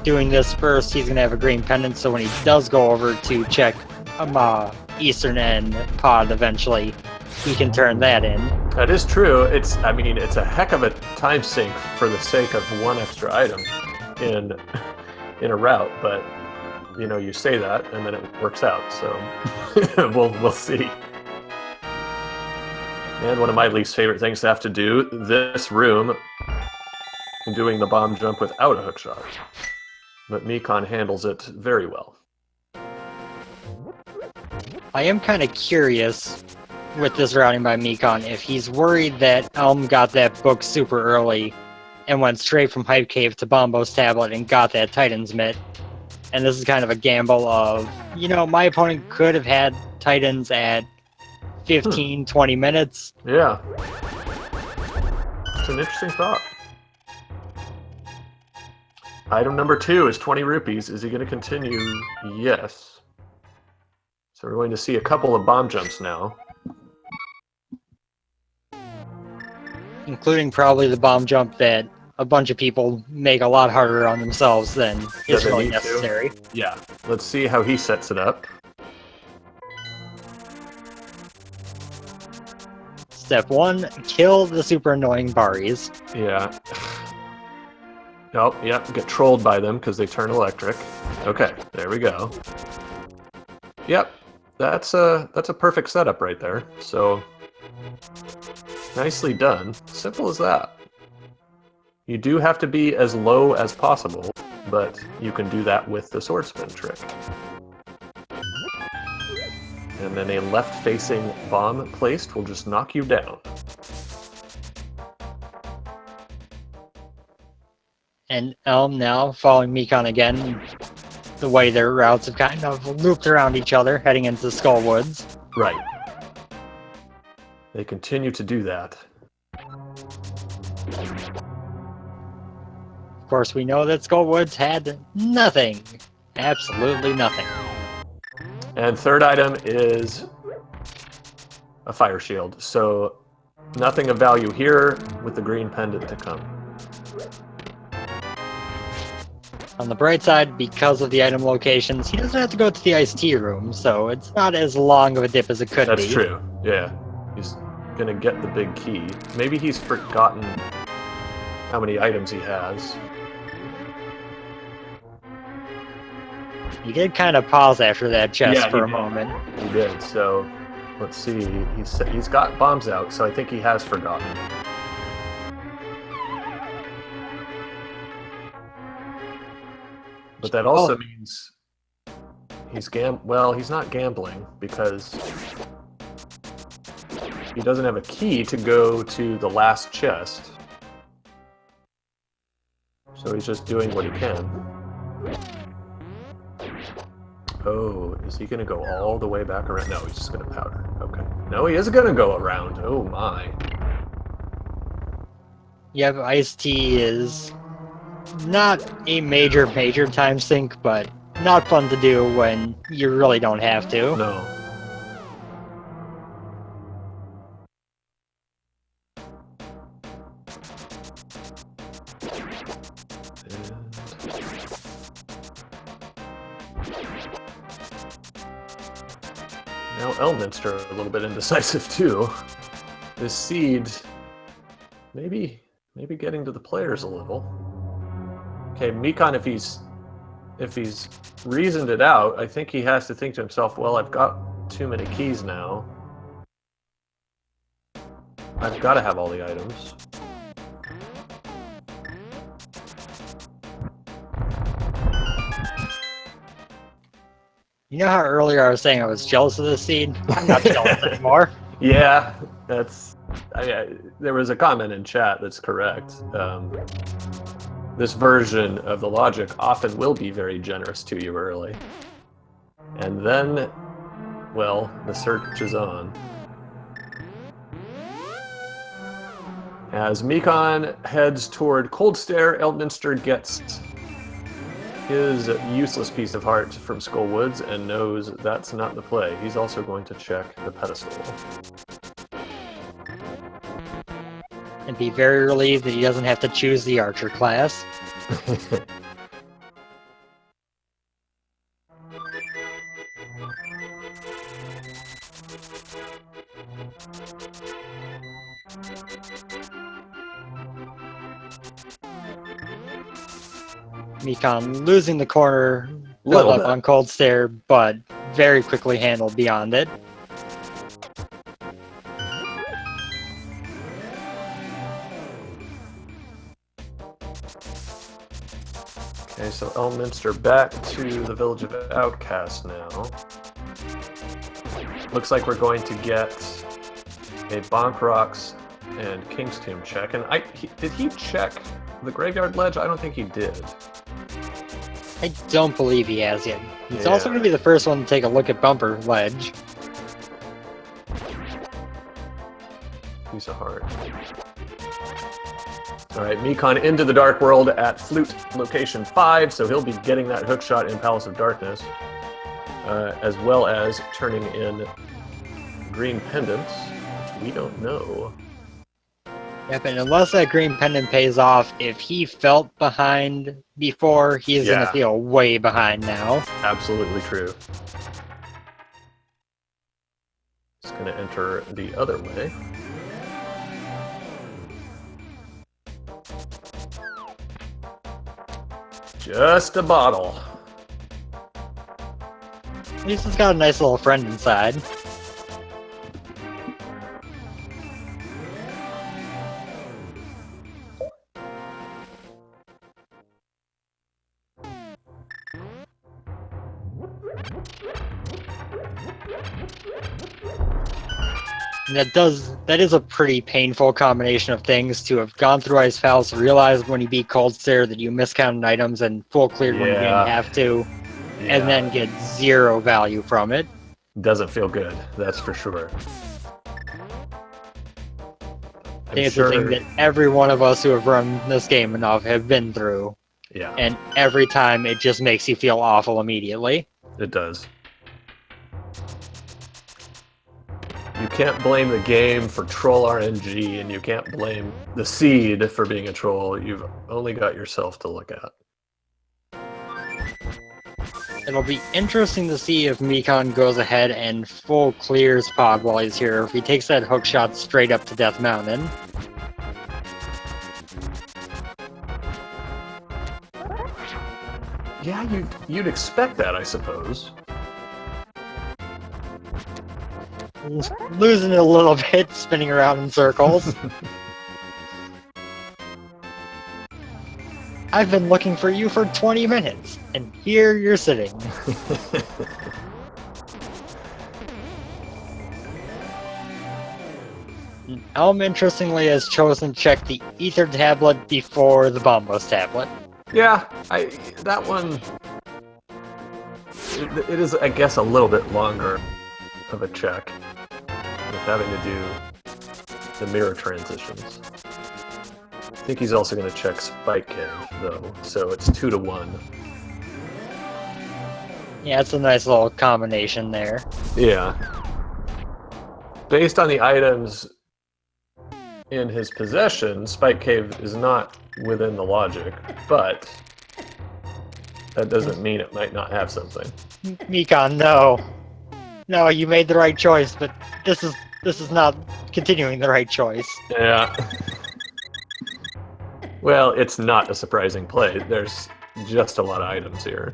doing this first, he's going to have a green pendant, so when he does go over to check Eastern End Pod eventually, he can turn that in. That is true. It's a heck of a time sink for the sake of one extra item in a route, but you know, you say that and then it works out, so we'll see. And one of my least favorite things to have to do, this room, doing the bomb jump without a hookshot. But Mikan handles it very well. I am kind of curious with this routing by Mikan if he's worried that Elm got that book super early and went straight from Hype Cave to Bombo's tablet and got that Titan's Mitt. And this is kind of a gamble of, you know, my opponent could have had Titans at 15, 20 minutes. Yeah. It's an interesting thought. Item number 2 is 20 rupees. Is he going to continue? Yes. So we're going to see a couple of bomb jumps now. Including probably the bomb jump that a bunch of people make a lot harder on themselves than is really necessary. Yeah. Let's see how he sets it up. Step 1, kill the super annoying Baris. Yeah. Oh, yep, get trolled by them because they turn electric. Okay, there we go. Yep, that's a perfect setup right there. So, nicely done. Simple as that. You do have to be as low as possible, but you can do that with the sword spin trick. And then a left-facing bomb placed will just knock you down. And Elm now following Mikan again, the way their routes have kind of looped around each other, heading into Skull Woods. Right. They continue to do that. Of course, we know that Skull Woods had nothing. Absolutely nothing. And third item is a fire shield. So nothing of value here with the green pendant to come. On the bright side, because of the item locations, he doesn't have to go to the iced tea room, so it's not as long of a dip as it could be. That's true, yeah. He's gonna get the big key. Maybe he's forgotten how many items he has. He did kind of pause after that chest Yeah, for he a did. moment. He did. So let's see. He's got bombs out, so I think he has forgotten. But that also means he's he's not gambling because he doesn't have a key to go to the last chest. So he's just doing what he can. Oh, is he going to go all the way back around? No, he's just going to powder. Okay. No, he is going to go around. Oh, my. Yep, iced tea is not a major time sink, but not fun to do when you really don't have to. No. Now Elminster a little bit indecisive too. This seed maybe getting to the players a little. Okay, Mikan, if he's reasoned it out, I think he has to think to himself, well, I've got too many keys now. I've got to have all the items. You know how earlier I was saying I was jealous of this seed? I'm not jealous anymore. Yeah, there was a comment in chat that's correct. This version of the logic often will be very generous to you early. And then, well, the search is on. As Mikan heads toward Cold Stare, Elminster gets his useless piece of heart from Skull Woods and knows that's not the play. He's also going to check the pedestal. And be very relieved that he doesn't have to choose the archer class. Mikan losing the corner, built up on Cold Stare, but very quickly handled beyond it. Okay, so Elminster back to the Village of Outcasts now. Looks like we're going to get a Bonk Rocks and King's Tomb check. And did he check the Graveyard Ledge? I don't think he did. I don't believe he has yet. He's also going to be the first one to take a look at Bumper Ledge. Piece of heart. Alright, Mikan into the Dark World at Flute Location 5, so he'll be getting that hookshot in Palace of Darkness, as well as turning in green pendants, which we don't know. Yep, and unless that green pendant pays off, if he felt behind before, he's going to feel way behind now. Absolutely true. It's going to enter the other way. Just a bottle. At least it's got a nice little friend inside. And that is a pretty painful combination of things to have gone through Ice Palace, realized when you beat Cold Stare that you miscounted items and full cleared when you didn't have to, and then get zero value from it. Doesn't feel good, that's for sure. I think it's the thing that every one of us who have run this game enough have been through. Yeah. And every time it just makes you feel awful immediately. It does. You can't blame the game for troll RNG, and you can't blame the seed for being a troll. You've only got yourself to look at. It'll be interesting to see if Mikan goes ahead and full clears Pod while he's here, if he takes that hook shot straight up to Death Mountain. Yeah, you'd expect that, I suppose. Losing it a little bit, spinning around in circles. I've been looking for you for 20 minutes, and here you're sitting. Elm, interestingly, has chosen to check the Ether tablet before the Bombos tablet. Yeah, that one... It is, I guess, a little bit longer of a check with having to do the mirror transitions. I think he's also going to check Spike Cave, though, so it's 2 to 1. Yeah, it's a nice little combination there. Yeah. Based on the items in his possession, Spike Cave is not within the logic, but that doesn't mean it might not have something. Mikan, no. No, you made the right choice, but this is not continuing the right choice. Yeah. Well, it's not a surprising play. There's just a lot of items here.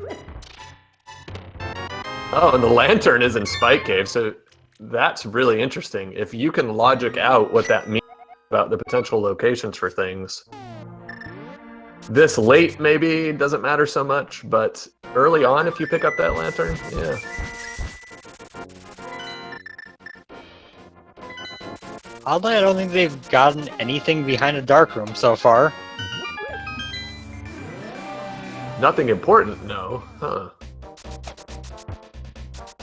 Oh, and the lantern is in Spike Cave, so that's really interesting. If you can logic out what that means about the potential locations for things, this late maybe doesn't matter so much, but early on if you pick up that lantern, yeah. Oddly, I don't think they've gotten anything behind a dark room so far. Nothing important, no. Huh.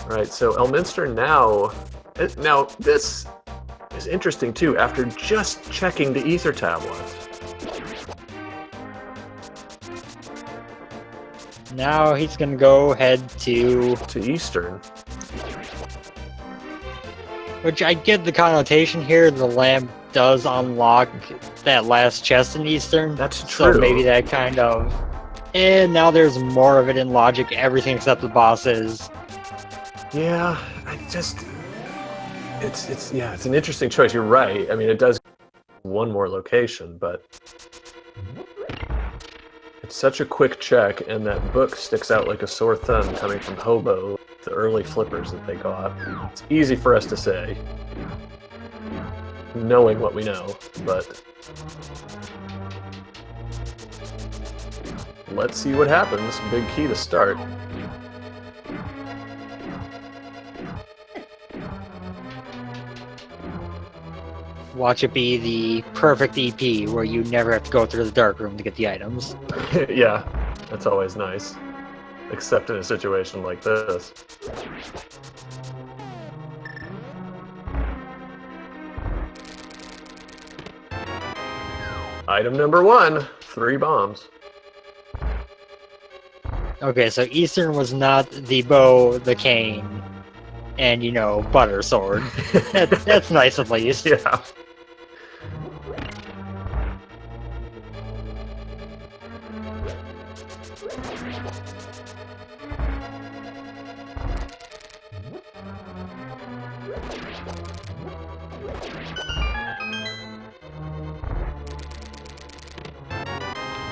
Right, so Elminster now... Now, this is interesting, too, after just checking the Ether tablet. Now he's gonna go head to Eastern. Which I get the connotation here, the lamp does unlock that last chest in Eastern. That's true. So maybe that kind of... And now there's more of it in logic, everything except the bosses. Yeah, I just... It's an interesting choice, you're right. I mean, it does one more location, but... It's such a quick check, and that book sticks out like a sore thumb coming from Hobo, the early flippers that they got. It's easy for us to say, knowing what we know, but let's see what happens. Big key to start. Watch it be the perfect EP where you never have to go through the dark room to get the items. Yeah, that's always nice. Except in a situation like this. Item number 1, 3 bombs. Okay, so Eastern was not the bow, the cane, and, you know, butter sword. That's nice at least. Yeah.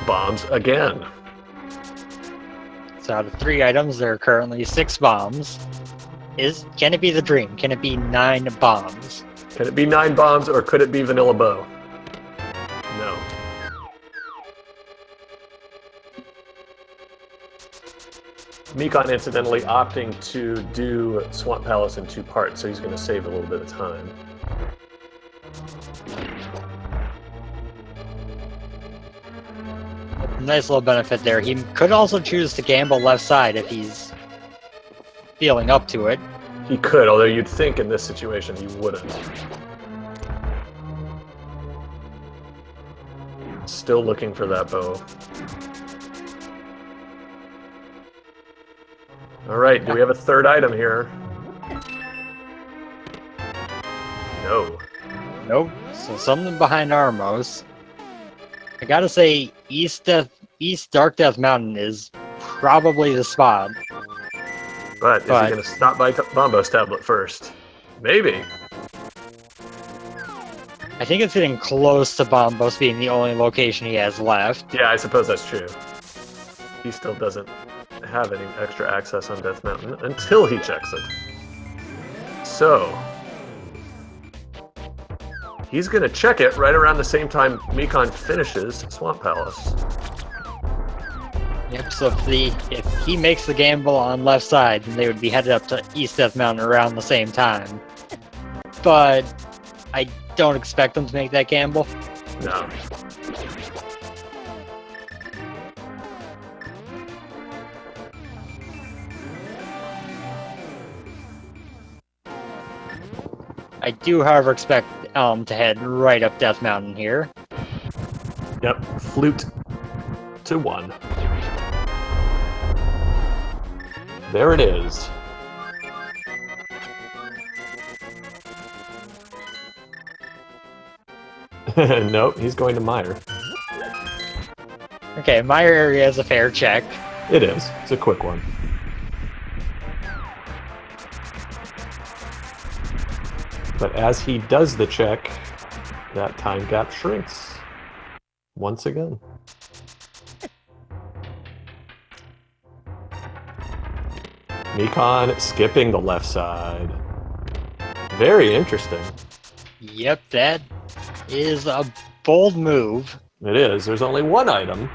Bombs again. So out of 3 items, there are currently 6 bombs. Can it be the dream? Can it be 9 bombs? Can it be 9 bombs, or could it be Vanilla Bow? No. Mikan incidentally opting to do Swamp Palace in 2 parts, so he's going to save a little bit of time. Nice little benefit there. He could also choose to gamble left side if he's feeling up to it. He could, although you'd think in this situation he wouldn't. Still looking for that bow. Alright, do we have a 3rd item here? No. Nope. So something behind Armos. I gotta say, East Dark Death Mountain is probably the spot. But is he going to stop by Bombo's tablet first? Maybe. I think it's getting close to Bombos being the only location he has left. Yeah, I suppose that's true. He still doesn't have any extra access on Death Mountain until he checks it. So, he's going to check it right around the same time Mikan finishes Swamp Palace. Yep, so if he makes the gamble on left side, then they would be headed up to East Death Mountain around the same time. But I don't expect them to make that gamble. No. I do, however, expect Elm to head right up Death Mountain here. Yep, flute to 1. There it is. Nope, he's going to Mire. Okay, my area is a fair check. It is. It's a quick one. But as he does the check, that time gap shrinks. Once again. Mikan skipping the left side. Very interesting. Yep, that is a bold move. It is. There's only one item.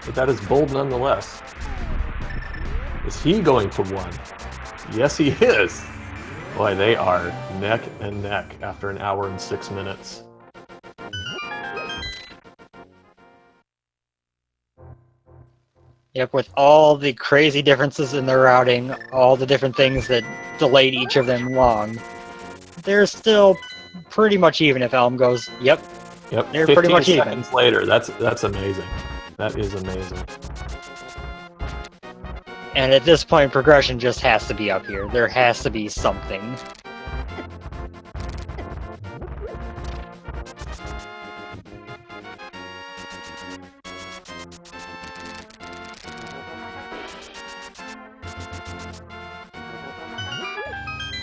But that is bold nonetheless. Is he going to 1? Yes, he is. Boy, they are neck and neck after an hour and 6 minutes. Yep, with all the crazy differences in their routing, all the different things that delayed each of them long, they're still pretty much even if Elm goes, yep. Yep, they're pretty much 15 even. seconds later. That's amazing. That is amazing. And at this point, progression just has to be up here. There has to be something.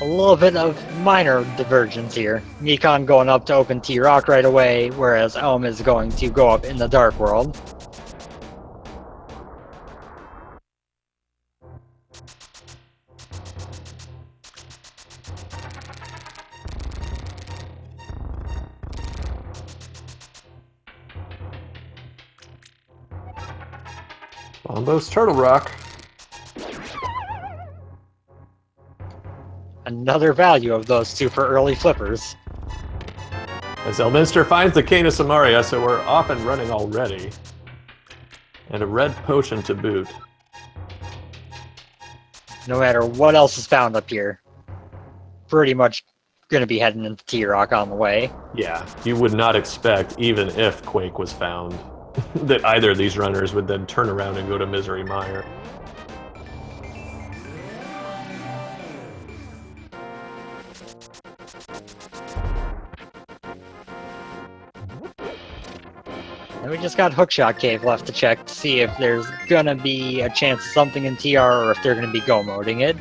A little bit of minor divergence here. Mikan going up to open T-Rock right away, whereas Elm is going to go up in the Dark World. Bombo's Turtle Rock. Another value of those two for early flippers. As Elminster finds the Cane of Samaria, so we're off and running already. And a red potion to boot. No matter what else is found up here, pretty much going to be heading into T-Rock on the way. Yeah, you would not expect, even if Quake was found, that either of these runners would then turn around and go to Misery Mire. And we just got Hookshot Cave left to check to see if there's gonna be a chance of something in TR or if they're gonna be go-moding it.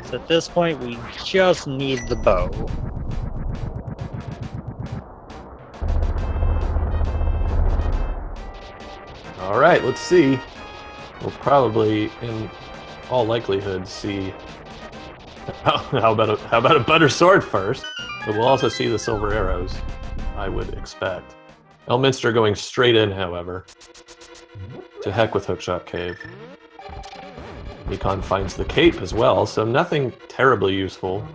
So at this point, we just need the bow. Alright, let's see. We'll probably, in all likelihood, see... How about a butter sword first? But we'll also see the silver arrows, I would expect. Elminster going straight in, however. To heck with Hookshot Cave. Mikan finds the cape as well, so nothing terribly useful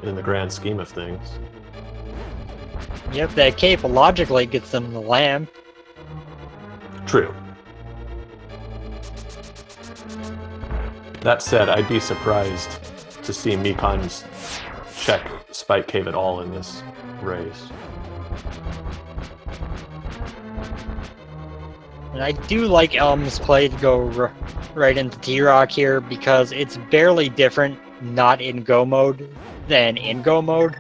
in the grand scheme of things. Yep, that cape logically gets them the lamp. True. That said, I'd be surprised to see Mikan's check Spike Cave at all in this race. And I do like Elm's play to go right into T-Rock here because it's barely different not in go mode than in go mode.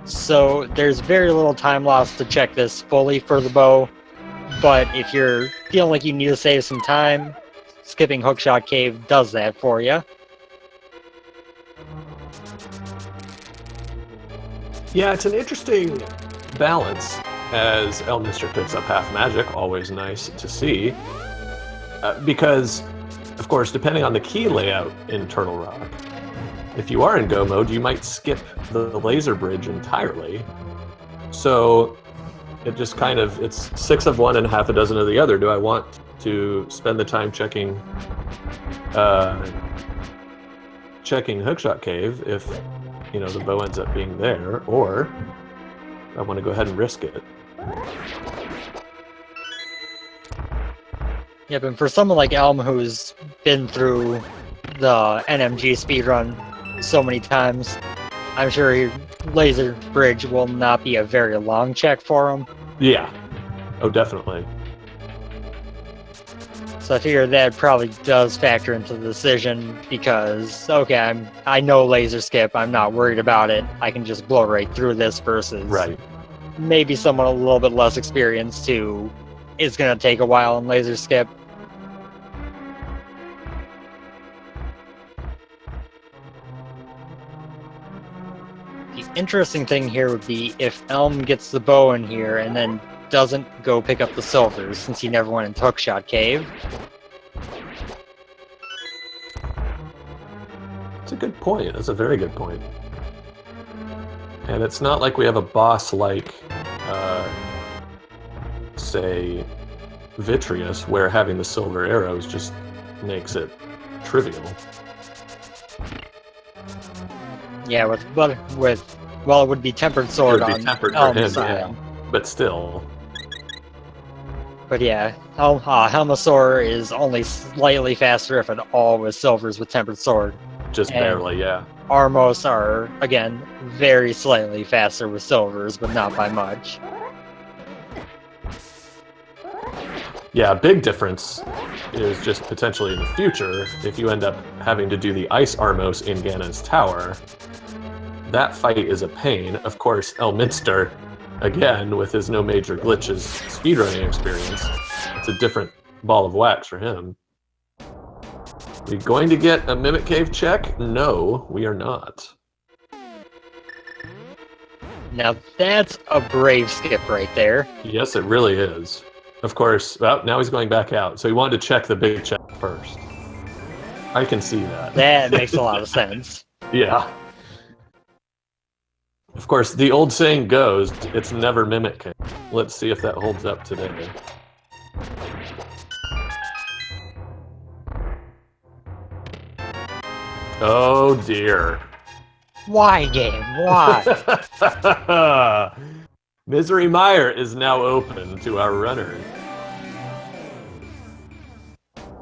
So there's very little time lost to check this fully for the bow. But if you're feeling like you need to save some time, skipping Hookshot Cave does that for you. Yeah, it's an interesting balance as Elminster picks up half magic, always nice to see. Because, of course, depending on the key layout in Turtle Rock, if you are in Go mode, you might skip the laser bridge entirely. So it just kind of, it's 6 of one and half a dozen of the other. Do I want to spend the time checking Hookshot Cave if, the bow ends up being there, or I want to go ahead and risk it? Yep, and for someone like Elm who's been through the NMG speedrun so many times, I'm sure Laser Bridge will not be a very long check for him. Yeah. Oh, definitely. So I figure that probably does factor into the decision because, okay, I know laser skip, I'm not worried about it. I can just blow right through this versus maybe someone a little bit less experienced who is going to take a while in laser skip. The interesting thing here would be if Elm gets the bow in here and then doesn't go pick up the silvers since he never went into Hookshot Cave. That's a good point. That's a very good point. And it's not like we have a boss like, say, Vitreous, where having the silver arrows just makes it trivial. Yeah, well, it would be Tempered Sword on Elm's side. Yeah, but still. But yeah, Helmasaur is only slightly faster, if at all, with silvers with Tempered Sword. Just barely, yeah. Armos are, again, very slightly faster with silvers, but not by much. Yeah, big difference is just potentially in the future, if you end up having to do the Ice Armos in Ganon's Tower, that fight is a pain. Of course, Elminster, again, with his no major glitches speedrunning experience, it's a different ball of wax for him. We going to get a Mimic Cave check? No, we are not. Now that's a brave skip right there. Yes, it really is. Of course, well, now he's going back out, so he wanted to check the big check first. I can see that. That makes a lot of sense. Yeah. Of course, the old saying goes, it's never Mimic Cave. Let's see if that holds up today. Oh dear. Why, game? Why? Misery Mire is now open to our runner.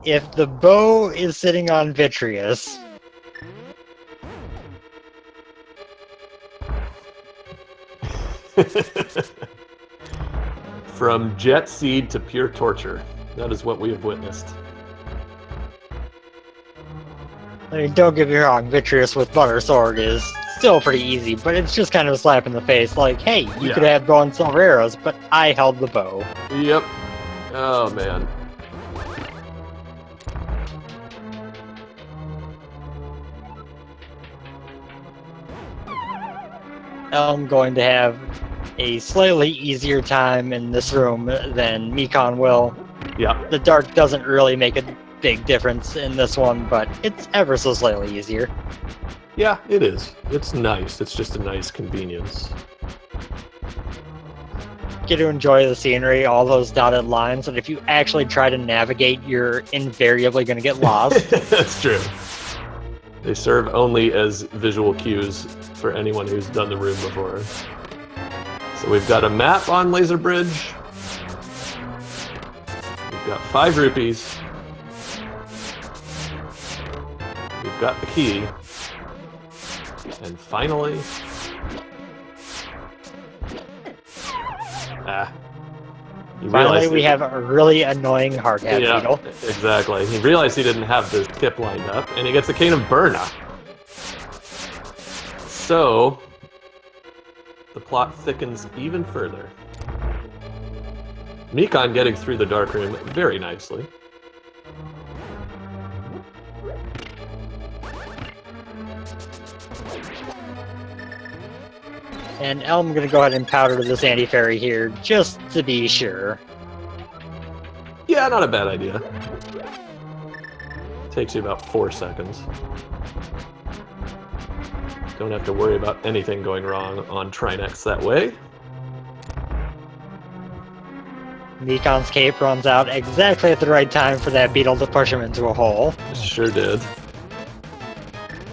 If the bow is sitting on Vitreous, from jet seed to pure torture. That is what we have witnessed. I mean, don't get me wrong, Vitreous with Butter Sword is still pretty easy, but it's just kind of a slap in the face, like, hey, you could have bow and silver arrows, but I held the bow. Yep. Oh, man. I'm going to have a slightly easier time in this room than Mikan will. Yeah. The dark doesn't really make a big difference in this one, but it's ever so slightly easier. Yeah, it is. It's nice. It's just a nice convenience. Get to enjoy the scenery, all those dotted lines, and if you actually try to navigate, you're invariably going to get lost. That's true. They serve only as visual cues for anyone who's done the room before. So we've got a map on Laser Bridge. We've got 5 rupees. We've got the key. And finally... Finally, we have a really annoying hard hat beetle. Exactly. He realized he didn't have the tip lined up, and he gets a cane of Burna. So, the plot thickens even further. Mikan getting through the dark room very nicely. And I'm gonna go ahead and powder this anti-fairy here, just to be sure. Yeah, not a bad idea. Takes you about 4 seconds. Don't have to worry about anything going wrong on Trinex that way. Mikan's cape runs out exactly at the right time for that beetle to push him into a hole. Sure did.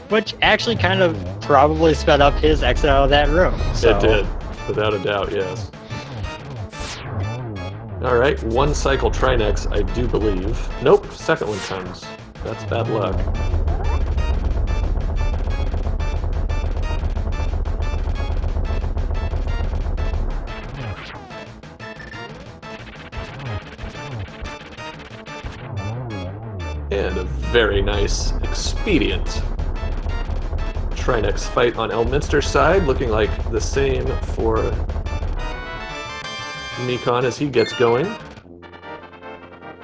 Which actually kind of probably sped up his exit out of that room. So. It did, without a doubt, yes. Alright, 1 cycle Trinex, I do believe. Nope, second one comes. That's bad luck. And a very nice, expedient Trinex fight on Elminster's side, looking like the same for Mikan as he gets going.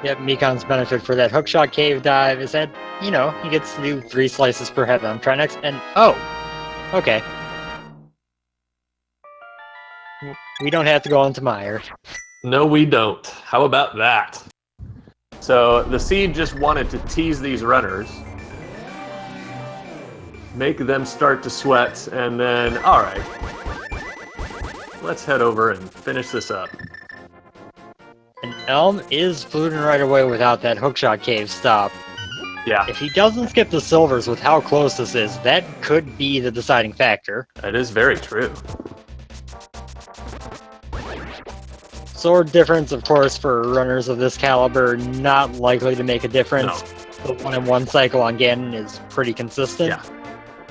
Yep, Mikan's benefit for that hookshot cave dive is that, you know, he gets to do 3 slices per head on Trinex, and oh! Okay. We don't have to go into Mire. No, we don't. How about that? So the Seed just wanted to tease these runners, make them start to sweat, and then, alright, let's head over and finish this up. And Elm is fluting right away without that hookshot cave stop. Yeah, If he doesn't skip the silvers with how close this is, that could be the deciding factor. that is very true. Sword difference, of course, for runners of this caliber, not likely to make a difference. No. The 1-in-1 cycle on Ganon is pretty consistent. Yeah.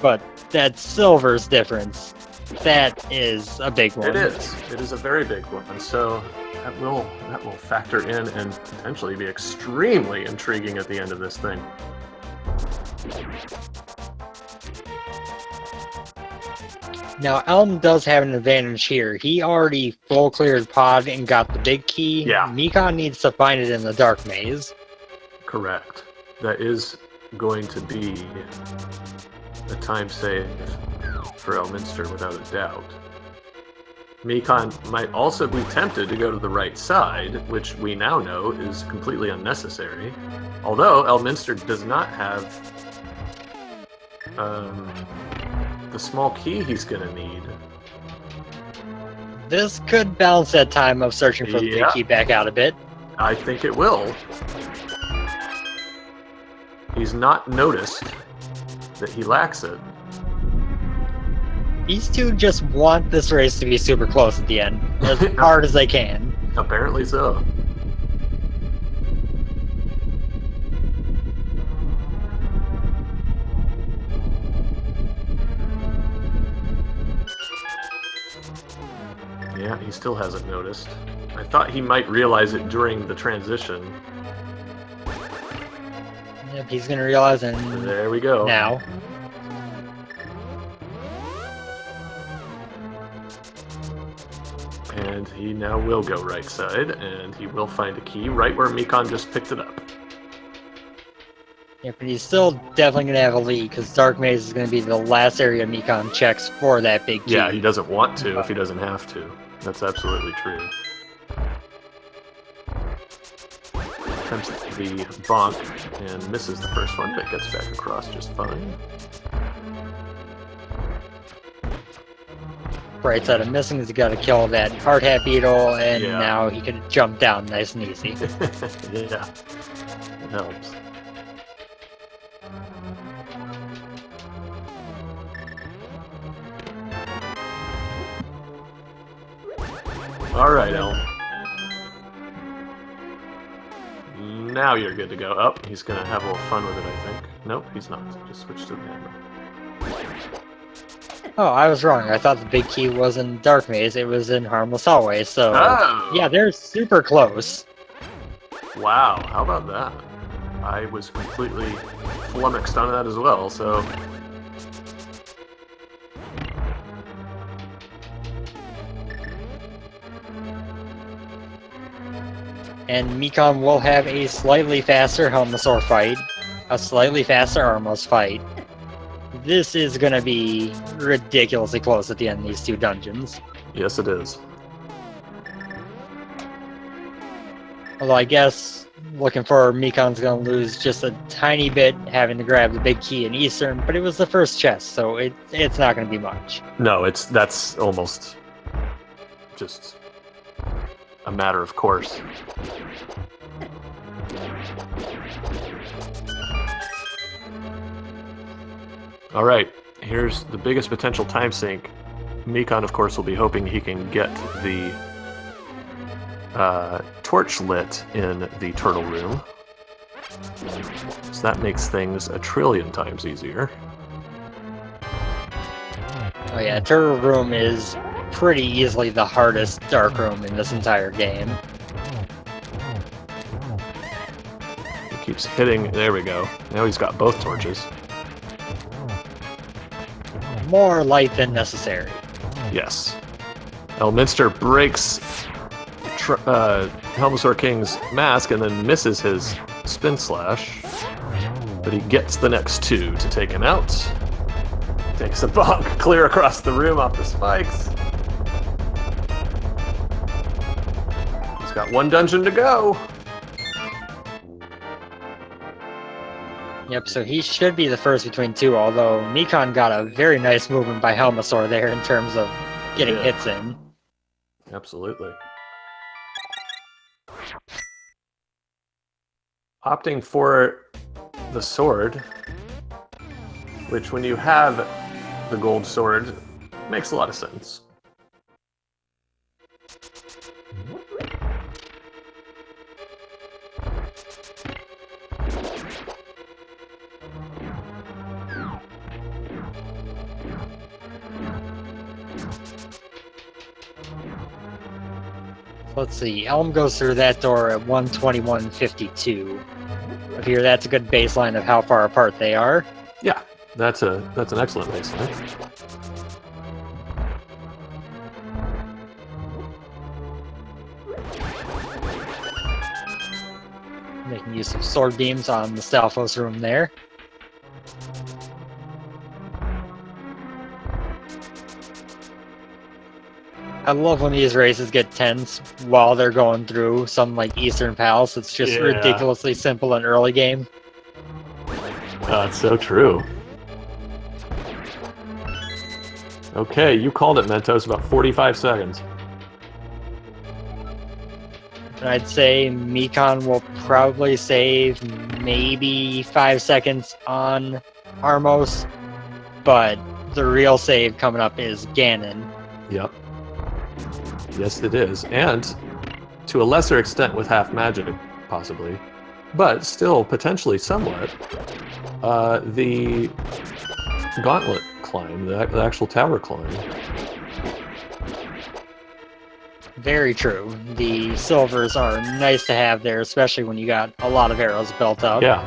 But that silvers difference, that is a big one. It is. It is a very big one. So that will factor in and potentially be extremely intriguing at the end of this thing. Now, Elm does have an advantage here. He already full cleared Pod and got the big key. Yeah. Mikan needs to find it in the dark maze. Correct. That is going to be a time save for Elminster without a doubt. Mikan might also be tempted to go to the right side, which we now know is completely unnecessary. Although Elminster does not have the small key he's going to need. This could balance that time of searching for the big key back out a bit. I think it will. He's not noticed that he lacks it. These two just want this race to be super close at the end, as hard as they can. Apparently so. Yeah, he still hasn't noticed. I thought he might realize it during the transition. Yep, he's gonna realize, and There we go. now. And he now will go right side, and he will find a key right where Mikan just picked it up. Yeah, but he's still definitely gonna have a lead, because Dark Maze is gonna be the last area Mikan checks for that big key. Yeah, he doesn't want to if he doesn't have to. That's absolutely true. Attempts the bonk and misses the first one, but gets back across just fine. Right side of missing is he gotta kill that hard hat beetle, and Yeah. now he can jump down nice and easy. Yeah, it helps. All right, Elm. Now you're good to go. Oh, he's gonna have a little fun with it, I think. Nope, he's not. Just switch to the hammer. Oh, I was wrong. I thought the big key was in Dark Maze. It was in Harmless Hallway, so... Oh! Yeah, they're super close. Wow, how about that? I was completely flummoxed on that as well, so... And Mikan will have a slightly faster Helmosaur fight, a slightly faster Armos fight. this is going to be ridiculously close at the end of these two dungeons. Yes, it is. Although I guess looking for Mikan's going to lose just a tiny bit having to grab the big key in Eastern, but it was the first chest, so it's not going to be much. No, that's almost just a matter of course. All right, here's the biggest potential time sink. Mikan, of course, will be hoping he can get the torch lit in the turtle room. So that makes things a trillion times easier. Oh yeah, turtle room is pretty easily the hardest dark room in this entire game. He keeps hitting. There we go. Now he's got both torches. More light than necessary. Yes. Elminster breaks Helmasaur King's mask and then misses his spin slash. But he gets the next two to take him out. Takes a bonk clear across the room off the spikes. He's got one dungeon to go. Yep, so he should be the first between two, although Mikan got a very nice movement by Helmasaur there in terms of getting hits in. Absolutely. Opting for the sword, which when you have the gold sword, makes a lot of sense. Let's see, Elm goes through that door at 121.52. I figure that's a good baseline of how far apart they are. Yeah, that's an excellent baseline. Making use of sword beams on the Stalfos room there. I love when these races get tense while they're going through some like Eastern Palace. It's just ridiculously simple in early game. It's so true. Okay, you called it, Mentos, about 45 seconds. And I'd say Mikan will probably save maybe 5 seconds on Armos, but the real save coming up is Ganon. Yep. Yes, it is. And to a lesser extent with half magic, possibly. But still, potentially somewhat, the gauntlet climb, the actual tower climb. Very true. The silvers are nice to have there, especially when you got a lot of arrows built up. Yeah.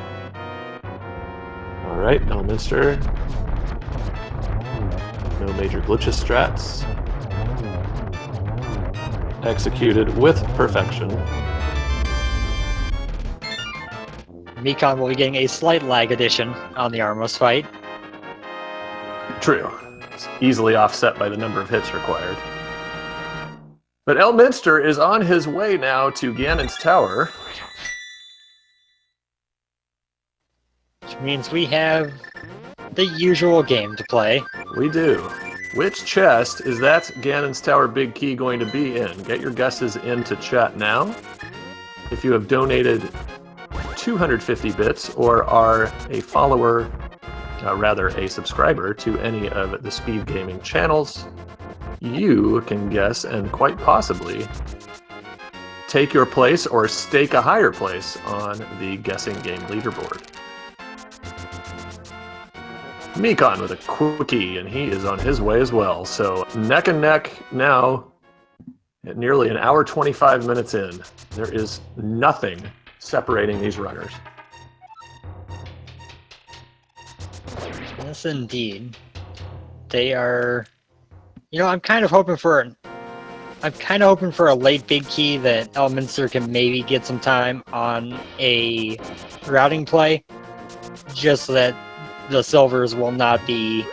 All right, Elminster. No major glitches strats. Executed with perfection. Mikan will be getting a slight lag addition on the Armos fight. True. It's easily offset by the number of hits required. But Elminster is on his way now to Ganon's tower. Which means we have the usual game to play. We do. Which chest is that Ganon's Tower Big Key going to be in? Get your guesses into chat now. If you have donated 250 bits or are a follower, rather a subscriber to any of the Speed Gaming channels, you can guess and quite possibly take your place or stake a higher place on the guessing game leaderboard. Mikan with a quickie, and he is on his way as well. So neck and neck now at nearly an hour 25 minutes in. There is nothing separating these runners. Yes, indeed. They are... You know, I'm kind of hoping for a late big key that Elminster can maybe get some time on a routing play, just so that the silvers will not be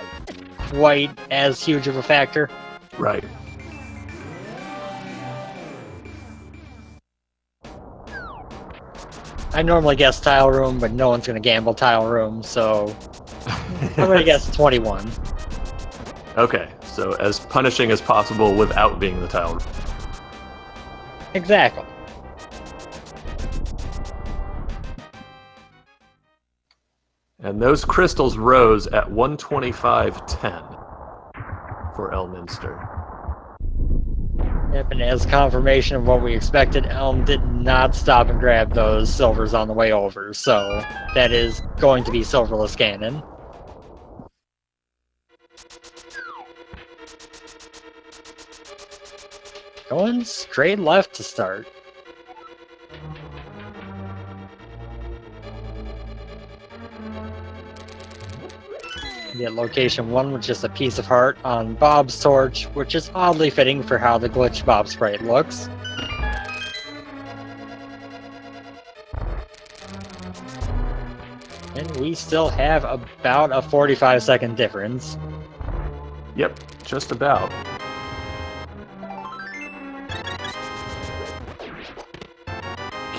quite as huge of a factor. Right. I normally guess tile room, but no one's going to gamble tile room, so I'm going to guess 21. Okay, so as punishing as possible without being the tile room. Exactly. And those crystals rose at 125.10 for Elminster. Yep, and as confirmation of what we expected, Elm did not stop and grab those silvers on the way over, so that is going to be silverless Ganon. Going straight left to start. Get location 1 with just a piece of heart on Bob's torch, which is oddly fitting for how the glitched Bob sprite looks. And we still have about a 45-second difference. Yep, just about.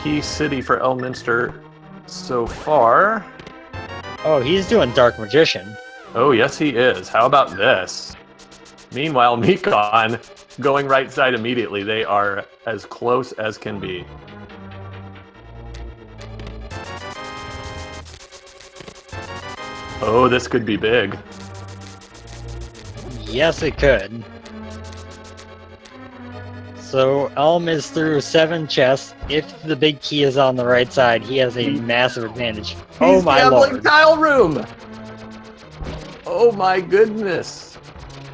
Key city for Elminster so far. Oh, he's doing Dark Magician. Oh, yes, he is. How about this? Meanwhile, Mikan going right side immediately. They are as close as can be. Oh, this could be big. Yes, it could. So Elm is through 7 chests. If the big key is on the right side, he has a massive advantage. Oh my gambling lord! tile room. Oh my goodness!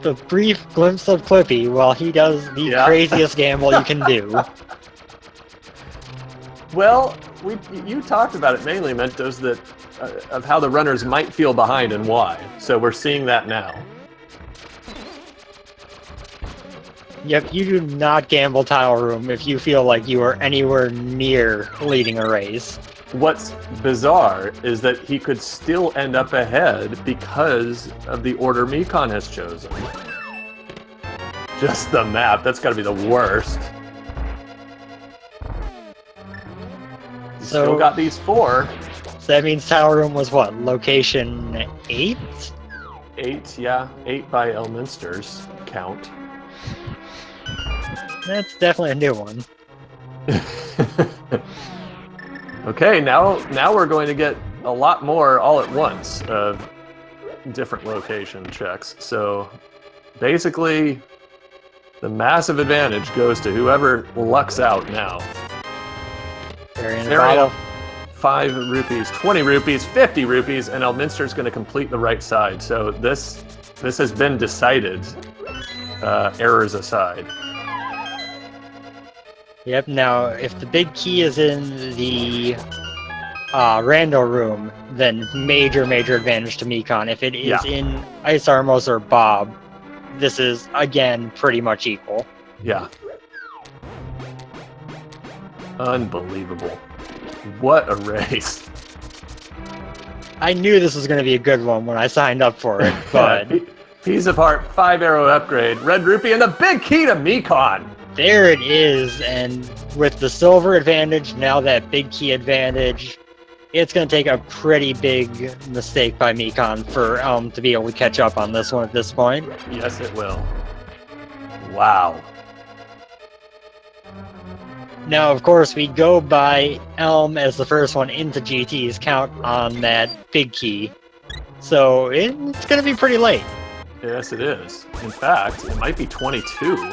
The brief glimpse of Clippy while he does the craziest gamble you can do. Well, you talked about it mainly, Mentos, that of how the runners might feel behind and why. So we're seeing that now. Yep, you do not gamble tile room if you feel like you are anywhere near leading a race. What's bizarre is that he could still end up ahead because of the order Mikan has chosen. Just the map, that's got to be the worst. So, Still got these 4. So that means tile room was what? Location 8? 8, yeah. 8 by Elminster's count. That's definitely a new one. Okay, now we're going to get a lot more all at once of different location checks. So basically, the massive advantage goes to whoever lucks out now. Area 5 rupees, 20 rupees, 50 rupees, and Elminster's going to complete the right side. So this has been decided, errors aside. Yep, now if the big key is in the rando room, then major advantage to Mikan. If it is in Ice Armos or Bob, this is, again, pretty much equal. Yeah. Unbelievable. What a race. I knew this was going to be a good one when I signed up for it, but... Piece of Heart, 5 arrow upgrade, Red Rupee, and the big key to Mikan! There it is, and with the silver advantage, now that big key advantage, it's going to take a pretty big mistake by Mikan for Elm to be able to catch up on this one at this point. Yes, it will. Wow. Now, of course, we go by Elm as the first one into GT's count on that big key, so it's going to be pretty late. Yes, it is. In fact, it might be 22.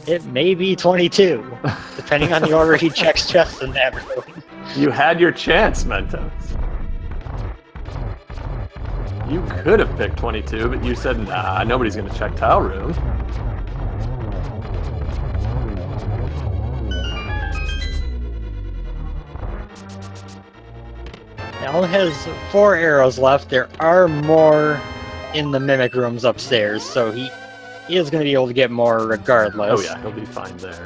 It may be 22, depending on the order he checks chests in that room. You had your chance, Mentos. You could have picked 22, but you said, nah, nobody's going to check tile room. Elm has 4 arrows left. There are more in the mimic rooms upstairs, so he is going to be able to get more regardless. Oh yeah, he'll be fine there.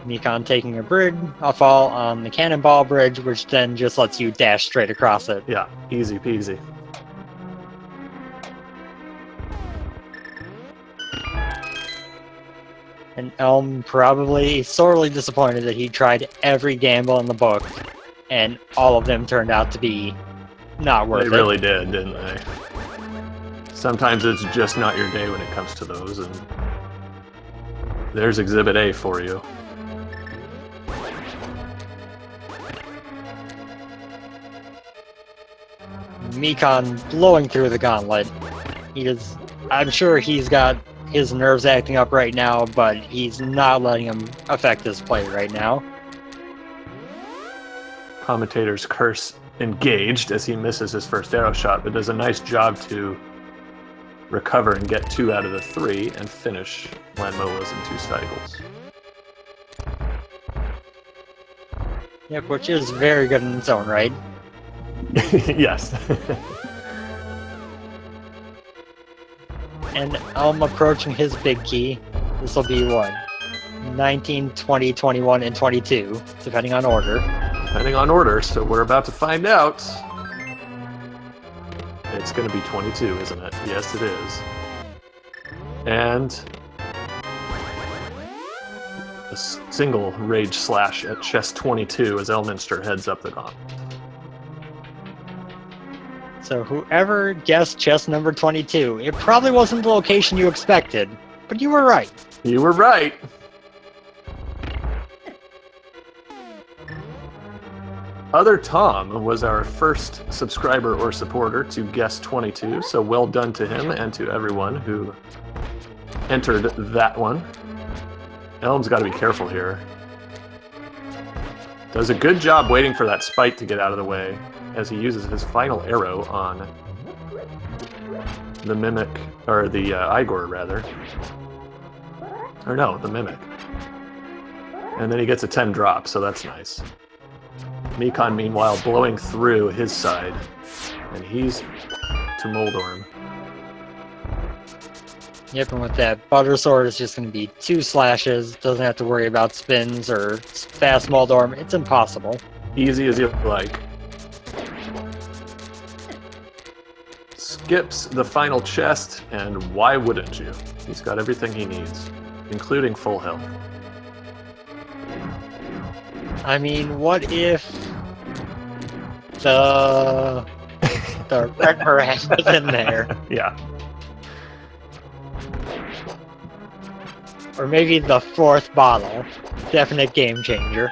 Mikan taking a fall on the cannonball bridge, which then just lets you dash straight across it. Yeah, easy peasy. And Elm probably sorely disappointed that he tried every gamble in the book, and all of them turned out to be not worth it. They really did, didn't they? Sometimes it's just not your day when it comes to those, and there's Exhibit A for you. Mikan blowing through the gauntlet. I'm sure he's got his nerves acting up right now, but he's not letting him affect his play right now. Commentator's curse engaged as he misses his first arrow shot, but does a nice job to recover and get 2 out of the 3 and finish Landmolas in 2 cycles. Yep, which is very good in its own right. Yes. And Elm approaching his big key. This will be what? 19, 20, 21, and 22, depending on order. Depending on order, so we're about to find out. It's going to be 22, isn't it? Yes, it is. And a single rage slash at chest 22 as Elminster heads up the gauntlet. So whoever guessed chest number 22, it probably wasn't the location you expected, but you were right. You were right. Other Tom was our first subscriber or supporter to guess 22, so well done to him and to everyone who entered that one. Elm's got to be careful here. Does a good job waiting for that spike to get out of the way as he uses his final arrow on the Mimic, or the Igor rather. Or no, the Mimic. And then he gets a 10 drop, so that's nice. Mikan, meanwhile, blowing through his side, and he's to Moldorm. Yep, and with that, Butter Sword is just going to be 2 slashes, doesn't have to worry about spins or fast Moldorm, it's impossible. Easy as you like. Skips the final chest, and why wouldn't you? He's got everything he needs, including full health. I mean, what if the Red Morass was in there? Yeah. Or maybe the 4th bottle. Definite game changer.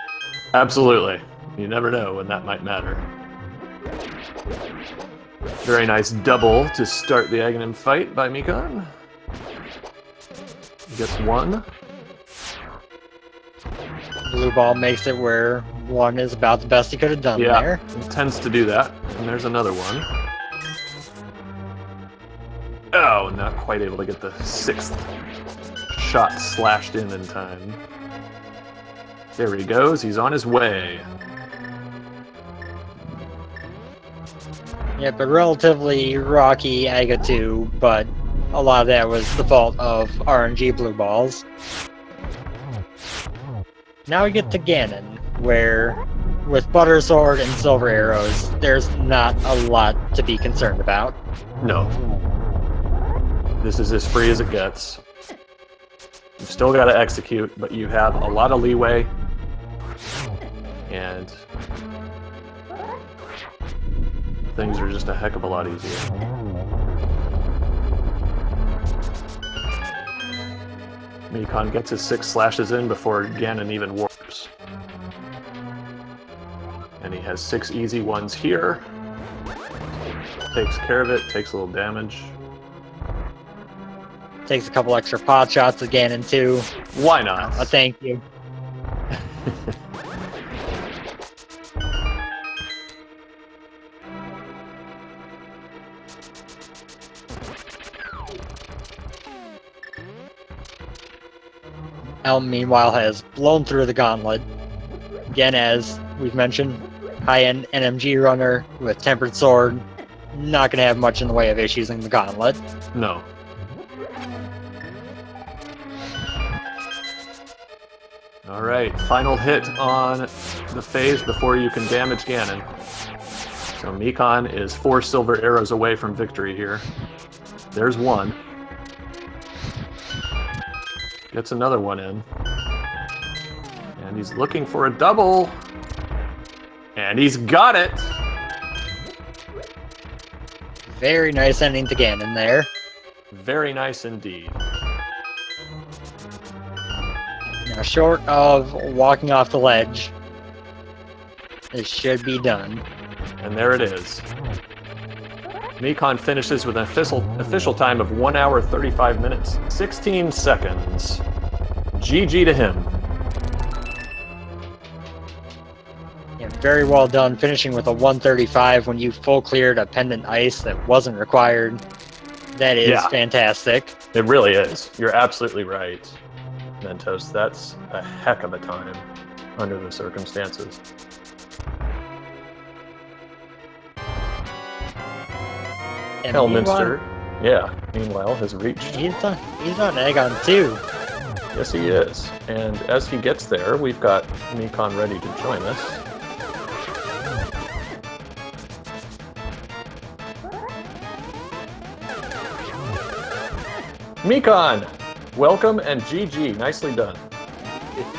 Absolutely. You never know when that might matter. Very nice double to start the Aghanim fight by Mikan. He gets 1. Blue ball makes it where 1 is about the best he could have done there. It tends to do that. And there's another one. Oh, not quite able to get the 6th shot slashed in time. There he goes. He's on his way. Yeah, but relatively rocky Aga 2, but a lot of that was the fault of RNG blue balls. Now we get to Ganon, where with Butter Sword and Silver Arrows, there's not a lot to be concerned about. No. This is as free as it gets. You've still got to execute, but you have a lot of leeway. And things are just a heck of a lot easier. Mikan gets his 6 slashes in before Ganon even warps. And he has 6 easy ones here. Takes care of it, takes a little damage. Takes a couple extra pot shots with Ganon too. Why not? Thank you. Elm, meanwhile, has blown through the gauntlet. Again, as we've mentioned, high-end NMG runner with Tempered Sword. Not going to have much in the way of issues in the gauntlet. No. All right, final hit on the phase before you can damage Ganon. So Mikan is 4 silver arrows away from victory here. There's one. Gets another one in. And he's looking for a double. And he's got it! Very nice ending to Ganon there. Very nice indeed. Now, short of walking off the ledge, it should be done. And there it is. Mikan finishes with an official time of 1 hour, 35 minutes, 16 seconds. GG to him. Yeah, very well done, finishing with a 135 when you full cleared a pendant ice that wasn't required. That is fantastic. It really is. You're absolutely right, Mentos. That's a heck of a time under the circumstances. And Elminster, meanwhile, has reached. He's on Aegon too. Yes, he is. And as he gets there, we've got Mikan ready to join us. Mikan, welcome and GG. Nicely done.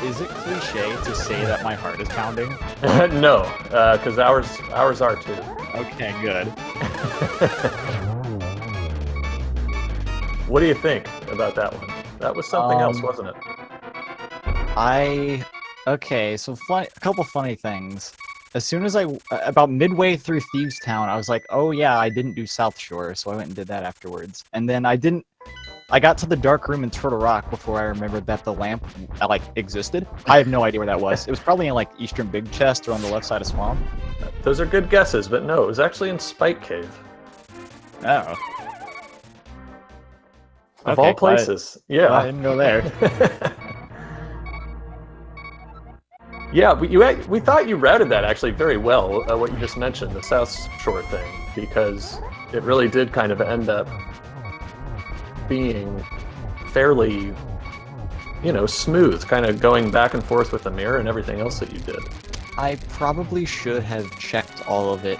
Is it cliche to say that my heart is pounding? No, because ours are too. Okay, good. What do you think about that one? That was something else, wasn't it? Okay, so a couple funny things. As soon as about midway through Thieves Town, I was like, oh yeah, I didn't do South Shore, so I went and did that afterwards. And then I got to the dark room in Turtle Rock before I remembered that the lamp, existed. I have no idea where that was. It was probably in, Eastern Big Chest or on the left side of Swamp. Those are good guesses, but no, it was actually in Spike Cave. Oh. Of all places. Yeah. I didn't go there. Yeah, we thought you routed that actually very well, what you just mentioned, the South Shore thing, because it really did kind of end up being fairly, smooth, kind of going back and forth with the mirror and everything else that you did. I probably should have checked all of it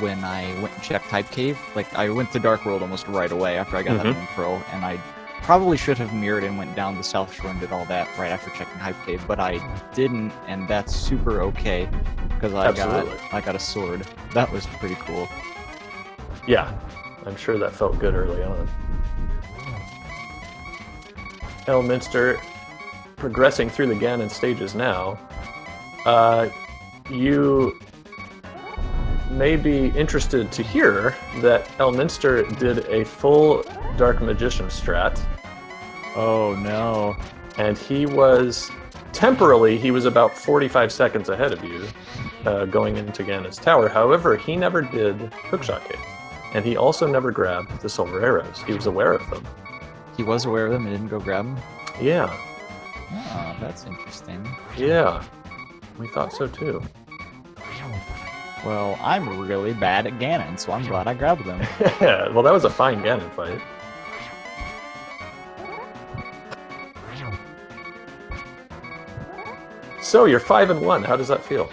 when I went and checked Hype Cave. I went to Dark World almost right away after I got that info, and I probably should have mirrored and went down the South Shore and did all that right after checking Hype Cave, but I didn't, and that's super okay, because I got a sword. That was pretty cool. Yeah, I'm sure that felt good early on. Elminster, progressing through the Ganon stages now. You may be interested to hear that Elminster did a full Dark Magician strat. Oh no. And he was about 45 seconds ahead of you going into Ganon's tower. However, he never did Hookshot Cave. And he also never grabbed the silver arrows. He was aware of them. He was aware of them and didn't go grab them? Yeah. Oh, that's interesting. Yeah. We thought so too. Well, I'm really bad at Ganon, so I'm glad I grabbed them. Yeah, well, that was a fine Ganon fight. So you're 5-1. How does that feel?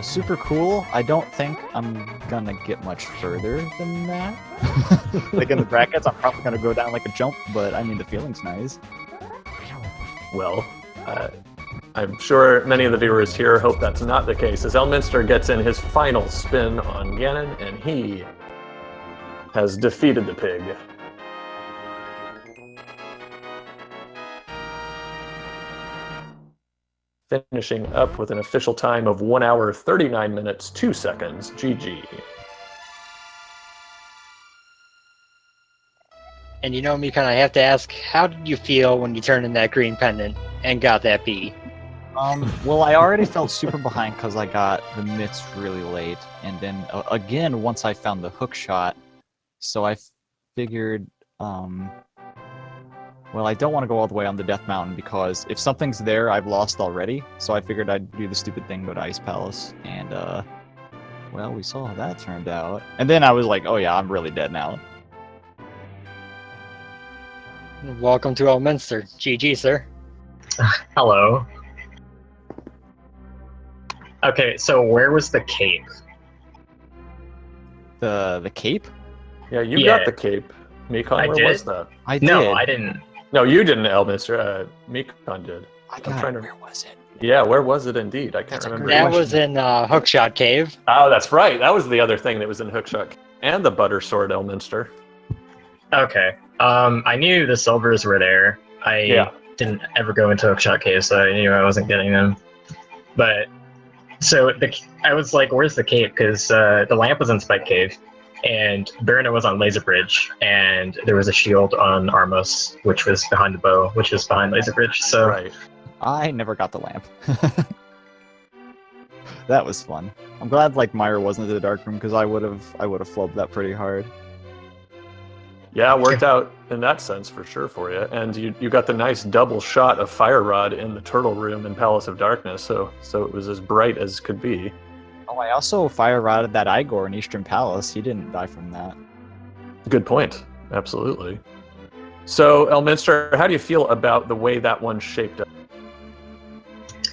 Super cool. I don't think I'm gonna get much further than that. In the brackets, I'm probably gonna go down like a jump, but I mean, the feeling's nice. Well, I'm sure many of the viewers here hope that's not the case, as Elminster gets in his final spin on Ganon, and he has defeated the pig. Finishing up with an official time of 1 hour, 39 minutes, 2 seconds. GG. And Mikan, I have to ask, how did you feel when you turned in that green pendant and got that B? Well, I already felt super behind because I got the mitts really late, and then again once I found the hook shot, so I figured, well, I don't want to go all the way on the Death Mountain because if something's there, I've lost already. So I figured I'd do the stupid thing, go to Ice Palace, and well, we saw how that turned out. And then I was like, oh yeah, I'm really dead now. Welcome to Elminster. GG, sir. Hello. Okay, so where was the cape? The cape? Yeah, you Yeah. got the cape. Mikan, I where was did? that? I did. No, I didn't. No, you didn't, Elminster. Mikan did. I I'm got trying it. to- Where was it? Yeah, where was it indeed? I can't That's a remember. great That question. was in Hookshot Cave. Oh, that's right. That was the other thing that was in Hookshot. And the Butter Sword, Elminster. Okay. I knew the silvers were there. I Yeah. didn't ever go into Hookshot Cave, so I knew I wasn't getting them. But so I was like, "Where's the cape?" Because the lamp was in Spike Cave, and Barona was on Laser Bridge, and there was a shield on Armos, which was behind the bow, which is behind Laser Bridge. So Right. I never got the lamp. That was fun. I'm glad like Myra wasn't in the dark room because I would have flubbed that pretty hard. Yeah, it worked out in that sense for sure for you. And you got the nice double shot of Fire Rod in the turtle room in Palace of Darkness, so it was as bright as could be. Oh, I also fire rotted that Igor in Eastern Palace. He didn't die from that. Good point. Absolutely. So, Elminster, how do you feel about the way that one shaped up?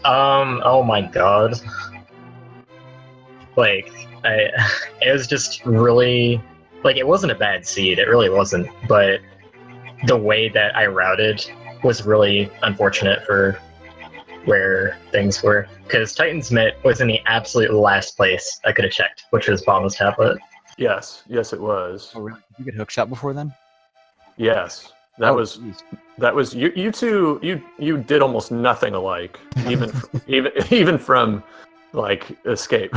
oh my god. Like, it was just really, like, it wasn't a bad seed, it really wasn't, but the way that I routed was really unfortunate for where things were, because Titan's Mitt was in the absolute last place I could have checked, which was Bomb's Tablet. Yes, it was. Oh, really? Did you get hookshot before then? Yes, that Oh, was geez. that was you two. You did almost nothing alike, even from like Escape.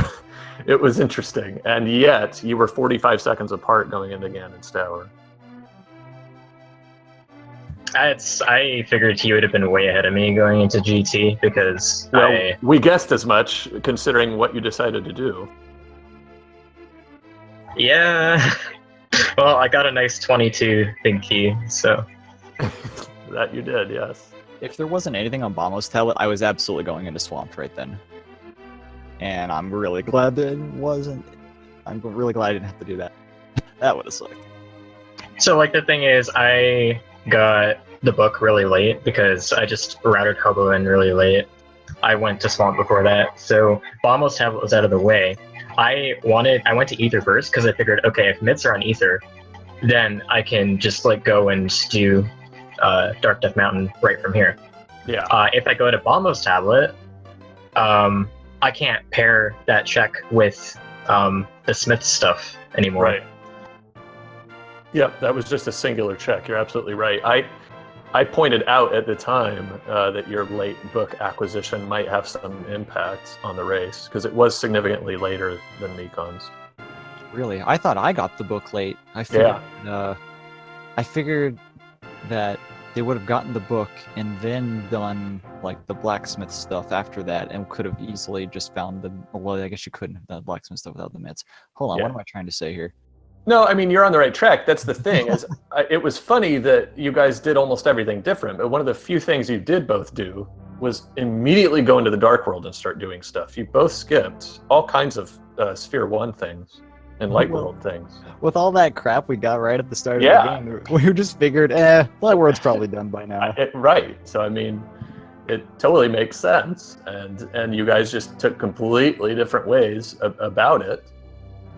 It was interesting, and yet you were 45 seconds apart going into Ganon's tower. I figured he would have been way ahead of me going into GT because Well, we guessed as much, considering what you decided to do. yeah. Well, I got a nice 22 big key, so That you did, yes. If there wasn't anything on Bombo's tablet, I was absolutely going into Swamped right then. And I'm really glad that it wasn't. I'm really glad I didn't have to do that. That would have sucked. So, like, the thing is, I got the book really late because I just routed Hobo in really late. I went to Swamp before that, so Bombo's tablet was out of the way. I went to Ether first because I figured, okay, if Mitts are on Ether, then I can just like go and do Dark Death Mountain right from here. Yeah. If I go to Bombo's tablet, I can't pair that check with the Smith stuff anymore. Right. Yep, that was just a singular check. You're absolutely right. I pointed out at the time that your late book acquisition might have some impact on the race because it was significantly later than Mikan's. Really? I thought I got the book late. I figured that they would have gotten the book and then done like the blacksmith stuff after that and could have easily just found the. Well, I guess you couldn't have done blacksmith stuff without the mitts. Hold on, Yeah. What am I trying to say here? No, I mean, you're on the right track. That's the thing. It was funny that you guys did almost everything different, but one of the few things you did both do was immediately go into the Dark World and start doing stuff. You both skipped all kinds of Sphere 1 things and Light World things. With all that crap we got right at the start Yeah. of the game, we just figured, Light World's probably done by now. Right. So, I mean, it totally makes sense. And you guys just took completely different ways about it.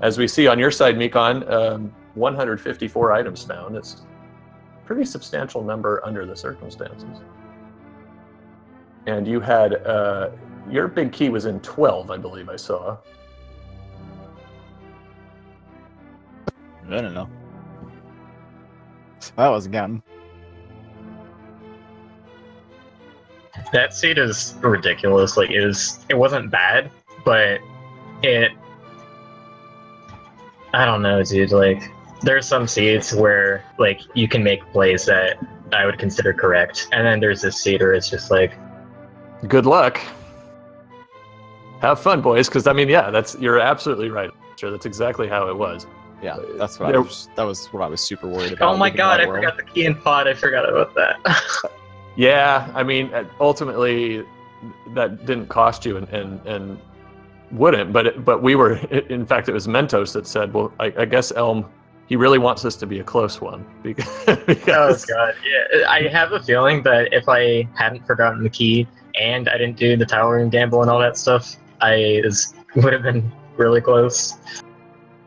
As we see on your side, Mikan, 154 items found. It's a pretty substantial number under the circumstances. And you had, your big key was in 12, I believe I saw. I don't know. That was Ganon. That seed is ridiculous. Like, it wasn't bad, but I don't know, dude. Like, there's some seeds where like you can make plays that I would consider correct, and then there's this seed where it's just like, Good luck. Have fun, boys, because I mean, yeah, you're absolutely right. Sure, that's exactly how it was. Yeah, that's what that was what I was super worried about. oh my leaving god, I Light World. forgot the key in pod. I forgot about that. Yeah, I mean, ultimately, that didn't cost you, and wouldn't. But we were, in fact, it was Mentos that said, "Well, I guess Elm He really wants this to be a close one because, Oh because god, yeah. I have a feeling that if I hadn't forgotten the key and I didn't do the tower room gamble and all that stuff, would have been really close.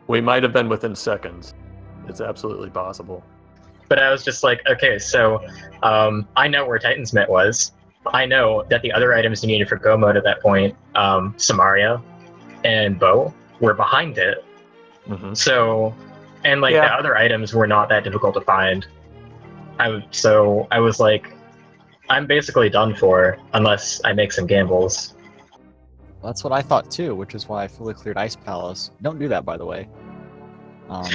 we might have been within seconds. It's absolutely possible. But I was just like, okay, so I know where Titan's Mitt was. I know that the other items you needed for Go mode at that point, Samaria and Bow, were behind it. Hmm. So, and like the Yeah. other items were not that difficult to find. So I was like, I'm basically done for unless I make some gambles. That's what I thought too, which is why I fully cleared Ice Palace. Don't do that, by the way.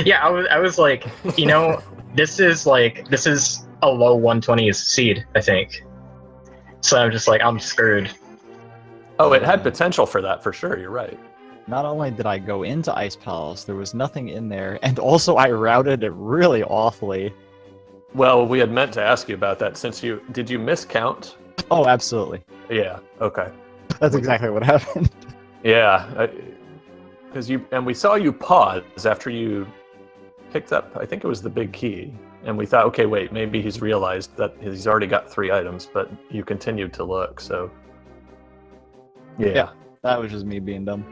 Yeah, I was like, you know, this is a low 120s seed, I think. So I'm just like, I'm screwed. Oh, it had potential for that for sure. You're right. Not only did I go into Ice Palace, there was nothing in there, and also I routed it really awfully. Well, we had meant to ask you about that since did you miscount? Oh, absolutely. Yeah. Okay. That's exactly what happened. Yeah. Because we saw you pause after you picked up. I think it was the big key, and we thought, okay, wait, maybe he's realized that he's already got 3 items, but you continued to look. So. Yeah. That was just me being dumb.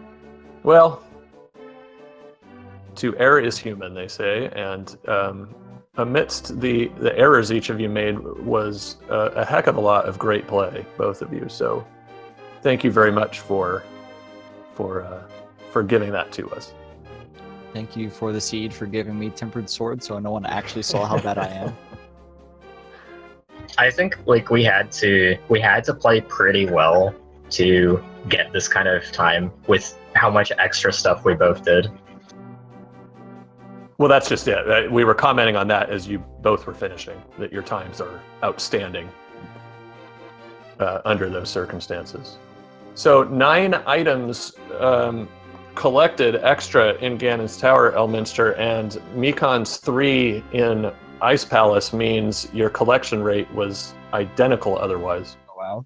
Well, to err is human, they say, and amidst the errors each of you made was a heck of a lot of great play, both of you. So, thank you very much for giving that to us. Thank you for the seed for giving me Tempered Sword, so no one actually saw how bad I am. I think like we had to play pretty well to get this kind of time with how much extra stuff we both did. Well, that's just it. We were commenting on that as you both were finishing, that your times are outstanding under those circumstances. So 9 items collected extra in Ganon's Tower, Elminster, and Mikan's 3 in Ice Palace means your collection rate was identical otherwise. Oh, wow.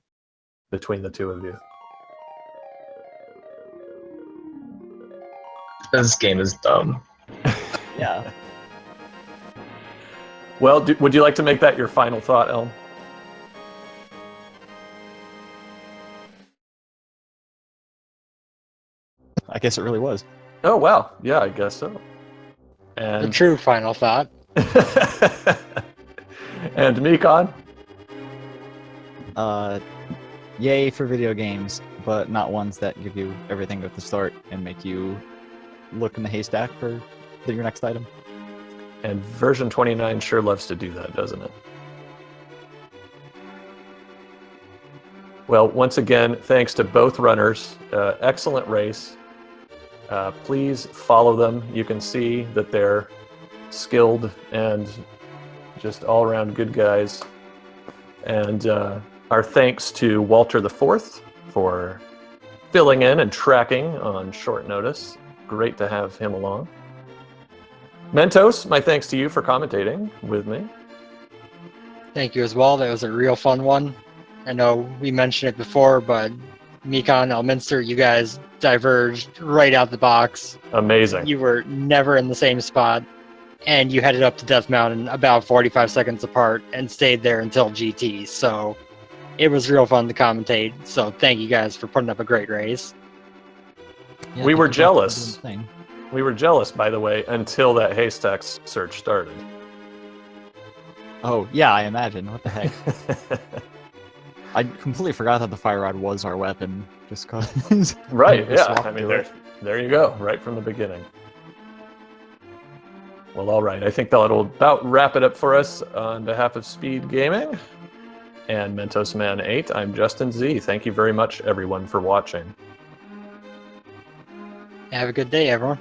Between the two of you. This game is dumb. Yeah. Well, would you like to make that your final thought, Elm? I guess it really was. Oh, wow. Yeah, I guess so. The And true final thought. and Mikan? Yay for video games, but not ones that give you everything at the start and make you look in the haystack for your next item. And version 29 sure loves to do that, doesn't it? Well, once again, thanks to both runners. Excellent race. Please follow them. You can see that they're skilled and just all-around good guys. And our thanks to Walter IV for filling in and tracking on short notice. Great to have him along. Mentos, my thanks to you for commentating with me. Thank you as well. That was a real fun one. I know we mentioned it before, but Mikan, Elminster, you guys diverged right out the box. Amazing. You were never in the same spot, and you headed up to Death Mountain about 45 seconds apart and stayed there until GT. So it was real fun to commentate. So thank you guys for putting up a great race. Yeah, We were thank you both for jealous. doing the thing. We were jealous, by the way, until that haystack search started. Oh, yeah, I imagine. What the heck? I completely forgot that the fire rod was our weapon, just because. Right, yeah. I mean, there you go, right from the beginning. Well, all right. I think that'll about wrap it up for us on behalf of Speed Gaming and Mentos Man 8. I'm Justin Z. Thank you very much, everyone, for watching. Have a good day, everyone.